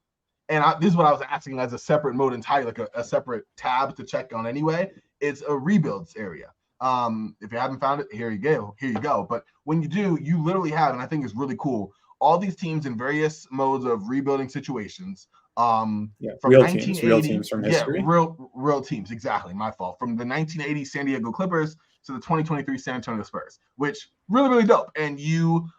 and this is what I was asking as a separate mode entirely, like a separate tab to check on anyway. It's a rebuilds area. If you haven't found it, here you go. But when you do, you literally have, and I think it's really cool, all these teams in various modes of rebuilding situations. From real teams from history. Real teams, exactly. My fault. From the 1980 San Diego Clippers to the 2023 San Antonio Spurs, which really dope. And you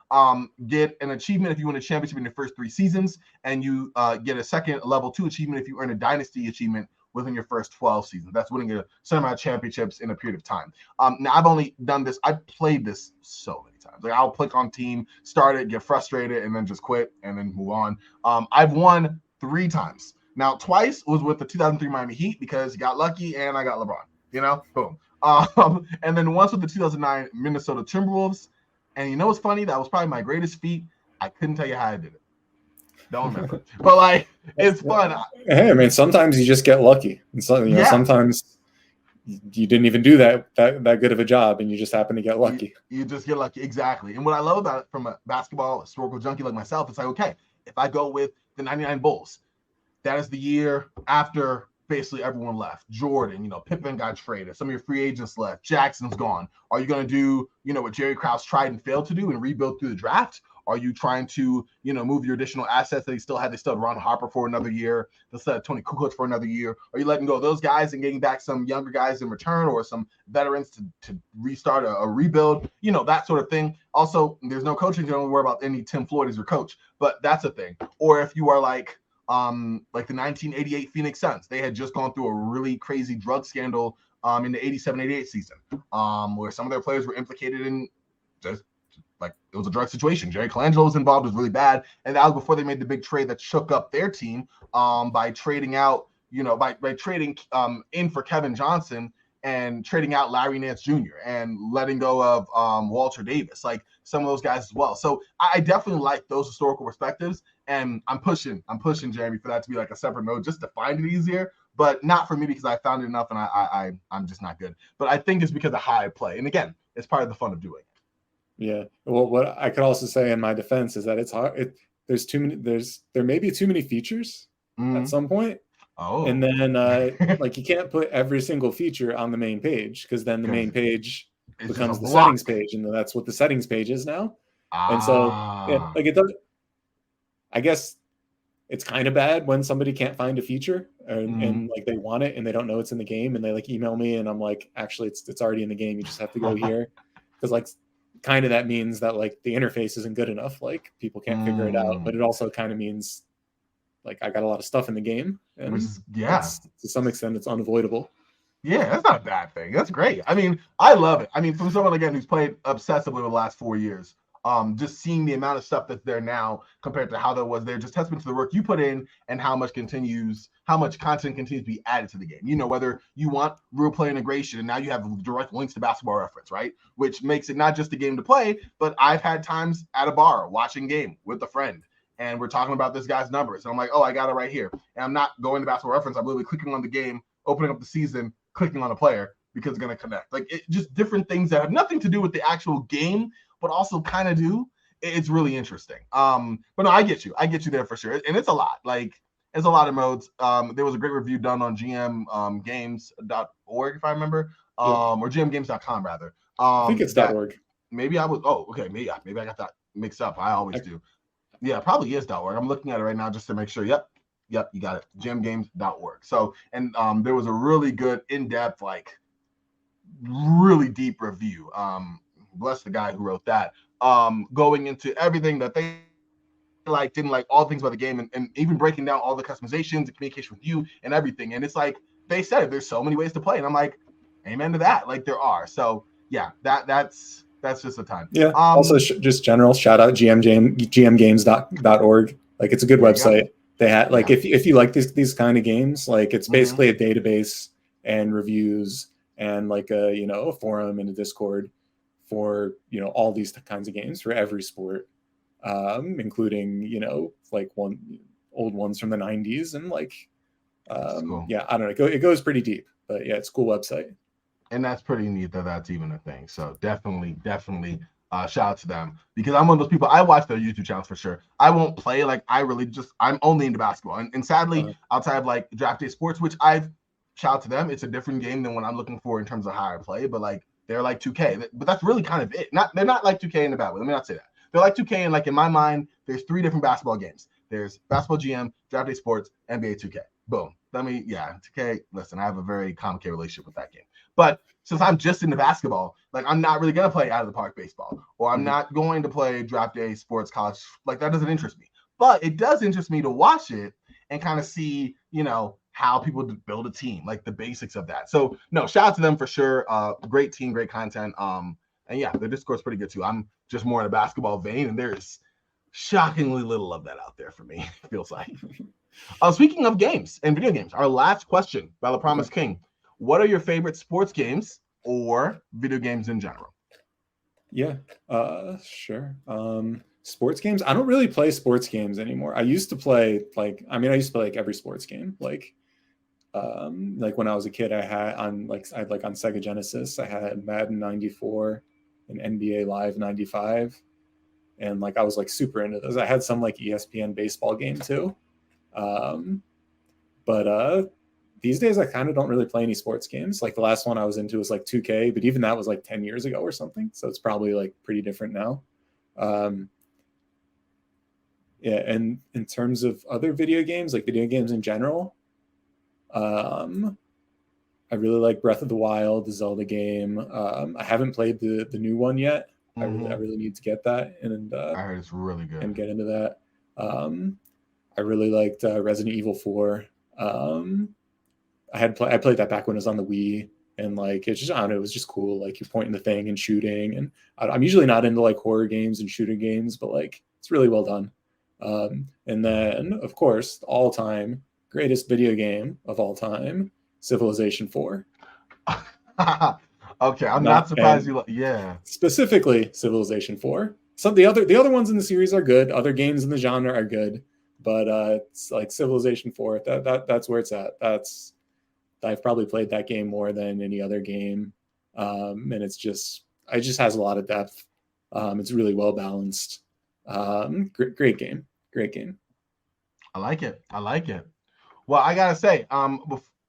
get an achievement if you win a championship in your first 3 seasons, and you get a second level 2 achievement if you earn a dynasty achievement within your first 12 seasons. That's winning a certain amount of championships in a period of time. Now, I've only done this. I've played this so many times. Like, I'll click on team, start it, get frustrated, and then just quit and then move on. I've won 3 times. Now, twice was with the 2003 Miami Heat because you got lucky and I got LeBron. You know, boom. And then once with the 2009 Minnesota Timberwolves. And you know what's funny? That was probably my greatest feat. I couldn't tell you how I did it. Don't remember. But like, it's fun. Hey, I mean, sometimes you just get lucky. And so, you know, sometimes you didn't even do that good of a job, and you just happen to get lucky. You just get lucky. Exactly. And what I love about it, from a basketball historical junkie like myself, it's like, okay, if I go with the 99 Bulls, that is the year after basically everyone left. Jordan, you know, Pippen got traded. Some of your free agents left. Jackson's gone. Are you going to do, you know, what Jerry Krause tried and failed to do and rebuild through the draft? Are you trying to, you know, move your additional assets that he still had? They still had Ron Harper for another year. They still had Tony Kukoc for another year. Are you letting go of those guys and getting back some younger guys in return, or some veterans to restart a rebuild? You know, that sort of thing. Also, there's no coaching. You don't worry about any Tim Floyd as your coach, but that's a thing. Or if you are like the 1988 Phoenix Suns, they had just gone through a really crazy drug scandal in the 87-88 season, where some of their players were implicated in just like it was a drug situation. Jerry Colangelo was involved. It was really bad. And that was before they made the big trade that shook up their team by trading out, you know, by trading in for Kevin Johnson and trading out Larry Nance Jr. and letting go of Walter Davis, like some of those guys as well. So I definitely like those historical perspectives. And I'm pushing Jeremy for that to be like a separate mode just to find it easier, but not for me because I found it enough and I'm just not good. But I think it's because of how I play. And again, it's part of the fun of doing it. Yeah. Well, what I could also say in my defense is that it's hard. There may be too many features at some point. Oh. And then like you can't put every single feature on the main page, because then the main page becomes the settings page, and that's what the settings page is now. And so like it doesn't. I guess it's kind of bad when somebody can't find a feature and like they want it and they don't know it's in the game, and they like email me and I'm like, actually it's already in the game. You just have to go here, because like kind of that means that like the interface isn't good enough. Like people can't figure it out, but it also kind of means like I got a lot of stuff in the game, and to some extent it's unavoidable. Yeah, that's not a bad thing. That's great. I mean, I love it. I mean, from someone again who's played obsessively over the last 4 years, just seeing the amount of stuff that's there now compared to how that was there, just testament to the work you put in and how much content continues to be added to the game. You know, whether you want real play integration, and now you have direct links to Basketball Reference, right? Which makes it not just a game to play, but I've had times at a bar watching game with a friend, and we're talking about this guy's numbers, and I'm like, oh, I got it right here. And I'm not going to Basketball Reference. I'm literally clicking on the game, opening up the season, clicking on a player because it's going to connect. Like, just different things that have nothing to do with the actual game, but also kind of do. It's really interesting. But no, I get you there for sure. And it's a lot. Like, it's a lot of modes. There was a great review done on gmgames.org, if I remember, or gmgames.com rather. I think it's .org. maybe I was. Oh, okay. Maybe I got that mixed up. I always do. Yeah, probably is .org. I'm looking at it right now just to make sure. Yep, you got it. GMgames.org. So, and there was a really good, in-depth, like really deep review. Bless the guy who wrote that. Going into everything that they like, didn't like, all things about the game, and even breaking down all the customizations, the communication with you, and everything. And it's like they said, there's so many ways to play, and I'm like, amen to that. Like there are. So yeah, that's just a ton. Yeah. Also, just general shout out gmgames.org. Like it's a good website. They had like if you like these kind of games, like it's basically a database and reviews and like a forum and a Discord for all these kinds of games for every sport, including like old ones from the 90s and like cool. Yeah, I don't know, it goes pretty deep, but yeah, it's a cool website. And that's pretty neat that that's even a thing. So definitely shout out to them, because I'm one of those people. I watch their YouTube channels for sure. I won't play, like I'm only into basketball, and sadly outside of like Draft Day Sports, which I've shout out to them, it's a different game than what I'm looking for in terms of how I play. But like they're like 2K, but that's really kind of it. They're not like 2K in the bad way. Let me not say that. They're like 2K, and like in my mind, there's 3 different basketball games. There's Basketball GM, Draft Day Sports, NBA 2K. Boom. 2K. Listen, I have a very complicated relationship with that game. But since I'm just into basketball, like I'm not really gonna play out of the park baseball, or I'm not going to play Draft Day Sports College. Like that doesn't interest me. But it does interest me to watch it and kind of see, how people build a team, like the basics of that. So no, shout out to them for sure. Great team, great content. And yeah, the Discord's pretty good too. I'm just more in a basketball vein, and there's shockingly little of that out there for me. It feels like. Speaking of games and video games, our last question by La Promise King. What are your favorite sports games or video games in general? Yeah, sure. Sports games. I don't really play sports games anymore. I used to play like every sports game. Like when I was a kid, I had on Sega Genesis, I had Madden 94 and NBA Live 95. And like I was like super into those. I had some like ESPN baseball game too. But these days I kind of don't really play any sports games. Like the last one I was into was like 2K, but even that was like 10 years ago or something. So it's probably like pretty different now. Yeah, and in terms of other video games, like video games in general, I really like Breath of the Wild, the Zelda game. I haven't played the new one yet. I really need to get that, and I heard it's really good and get into that. I really liked Resident Evil 4. I played that back when it was on the Wii, and like it's just, I don't know, it was just cool. Like you're pointing the thing and shooting, and I'm usually not into like horror games and shooting games, but like it's really well done. And then of course, the all-time greatest video game of all time, Civilization 4. Okay, I'm not surprised you. Yeah, specifically Civilization 4. Some the other ones in the series are good. Other games in the genre are good, but it's like Civilization 4. That's where it's at. I've probably played that game more than any other game, and it just has a lot of depth. It's really well balanced. Great game. I like it. Well, I gotta say,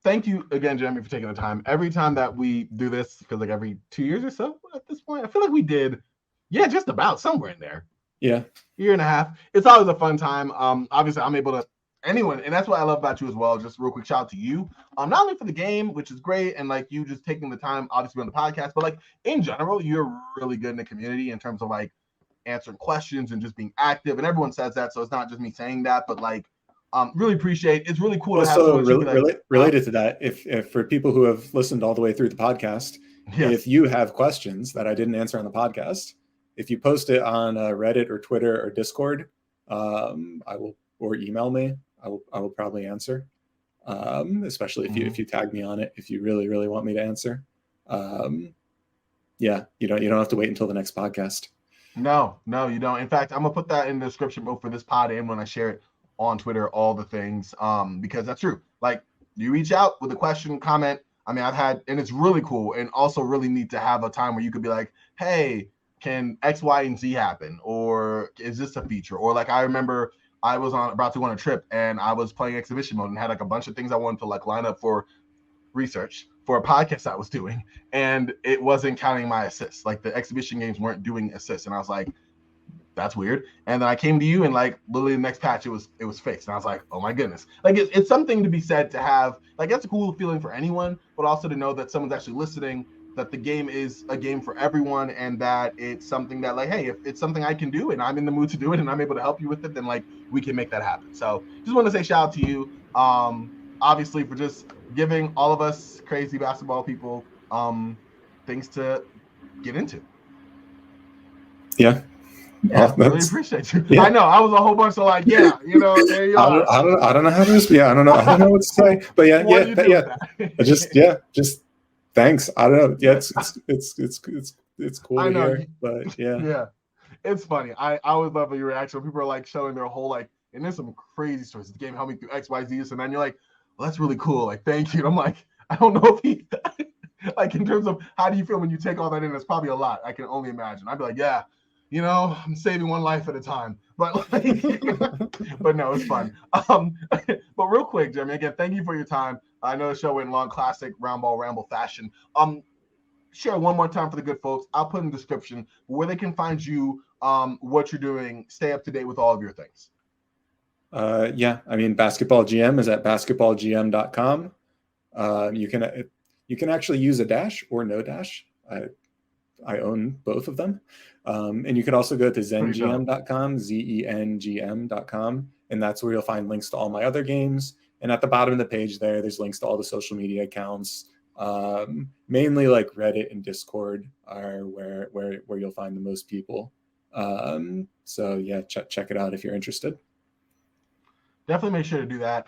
thank you again, Jeremy, for taking the time. Every time that we do this, because like every 2 years or so at this point, I feel like we did, just about somewhere in there. Yeah, year and a half. It's always a fun time. Obviously, I'm able to anyone, and that's what I love about you as well. Just real quick shout out to you, not only for the game, which is great, and like you just taking the time, obviously on the podcast, but like in general, you're really good in the community in terms of like answering questions and just being active. And everyone says that, so it's not just me saying that, but like. Really appreciate. It's really cool to have. Also, related to that, if for people who have listened all the way through the podcast, if you have questions that I didn't answer on the podcast, if you post it on Reddit or Twitter or Discord, I will, or email me. I will probably answer. Especially if you tag me on it, if you really want me to answer. Yeah, you don't have to wait until the next podcast. No, you don't. In fact, I'm gonna put that in the description both for this pod and when I share it on Twitter, all the things, because that's true. Like you reach out with a question, comment. I mean, I've had, and it's really cool and also really neat to have a time where you could be like, hey, can X, Y, and Z happen? Or is this a feature? Or like, I remember I was about to go on a trip and I was playing exhibition mode and had like a bunch of things I wanted to like line up for research for a podcast I was doing, and it wasn't counting my assists. Like the exhibition games weren't doing assists, and I was like, that's weird. And then I came to you, and like literally the next patch, it was fixed, and I was like, oh my goodness. Like it's something to be said to have. Like that's a cool feeling for anyone, but also to know that someone's actually listening, that the game is a game for everyone, and that it's something that like, hey, if it's something I can do and I'm in the mood to do it and I'm able to help you with it, then like we can make that happen. So just want to say shout out to you, obviously, for just giving all of us crazy basketball people things to get into. Yeah. Yeah, really appreciate you. Yeah. I know I was a whole bunch of like, yeah, you know, there you are. I don't know how to respond. Yeah, I don't know what to say. But yeah, just thanks. I don't know. Yeah, it's cool to hear. But yeah, it's funny. I always love your reaction when people are like showing their whole like, and there's some crazy stories. The game helped me through X, Y, Z, and then you're like, well, that's really cool. Like, thank you. And I'm like, I don't know if he like in terms of how do you feel when you take all that in? It's probably a lot. I can only imagine. I'd be like, yeah. You know, I'm saving one life at a time, but like, but no, it's fun. But real quick, Jeremy, again, thank you for your time. I know the show went long, classic Roundball Ramble fashion. Share one more time for the good folks. I'll put in the description where they can find you, what you're doing, stay up to date with all of your things. Yeah, I mean, Basketball GM is at basketballgm.com. You can actually use a dash or no dash. I own both of them. And you can also go to zengm.com, zengm.com, and that's where you'll find links to all my other games. And at the bottom of the page there's links to all the social media accounts. Mainly like Reddit and Discord are where you'll find the most people. So yeah, check it out if you're interested. Definitely make sure to do that.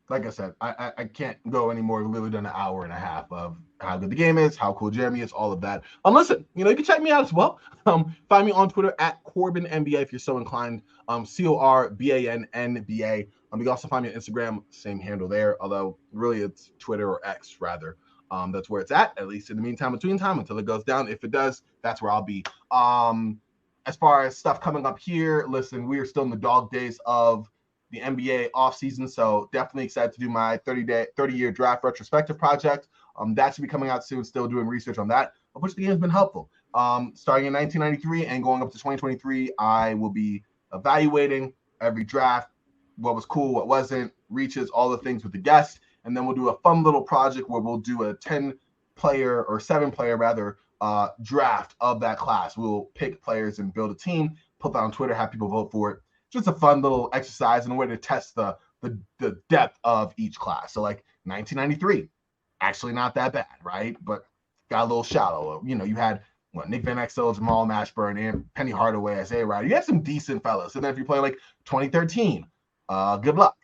Like I said, I can't go anymore. We've literally done an hour and a half of how good the game is, how cool Jeremy is, all of that. Listen, you can check me out as well. Find me on Twitter at CorbinNBA if you're so inclined. CORBANNBA. You can also find me on Instagram, same handle there, although really it's Twitter or X rather. That's where it's at least in the meantime, between time until it goes down. If it does, that's where I'll be. As far as stuff coming up here, listen, we are still in the dog days of the NBA offseason, so definitely excited to do my 30-year draft retrospective project. That should be coming out soon. Still doing research on that, of which the game has been helpful. Starting in 1993 and going up to 2023, I will be evaluating every draft, what was cool, what wasn't, reaches, all the things with the guests, and then we'll do a fun little project where we'll do a 10-player or 7-player rather draft of that class. We'll pick players and build a team, put that on Twitter, have people vote for it. Just a fun little exercise and a way to test the depth of each class. So like 1993, actually not that bad, right? But got a little shallow. You had Nick Van Exel, Jamal Mashburn, and Penny Hardaway, Isaiah Ryder. You had some decent fellas. And then if you play like 2013, good luck.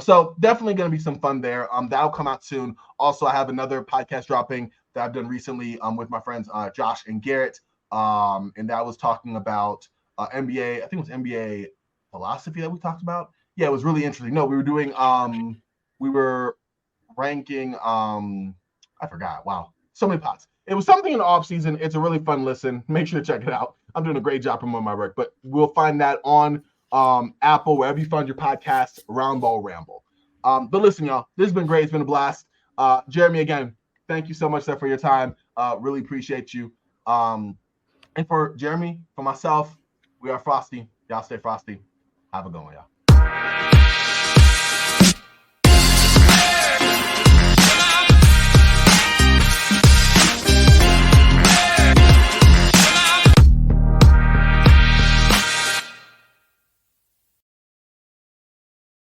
So definitely going to be some fun there. That'll come out soon. Also, I have another podcast dropping that I've done recently with my friends Josh and Garrett. And that was talking about NBA. I think it was NBA philosophy that we talked about. Yeah, it was really interesting. No, we were doing we were ranking I forgot. Wow, so many pots. It was something in the off season. It's a really fun listen. Make sure to check it out. I'm doing a great job promoting my work, but we'll find that on Apple, wherever you find your podcasts. Roundball Ramble. But listen, y'all, this has been great. It's been a blast. Jeremy, again, thank you so much, sir, for your time. Really appreciate you. And for Jeremy, for myself, we are Frosty. Y'all stay frosty. Have a good one, y'all.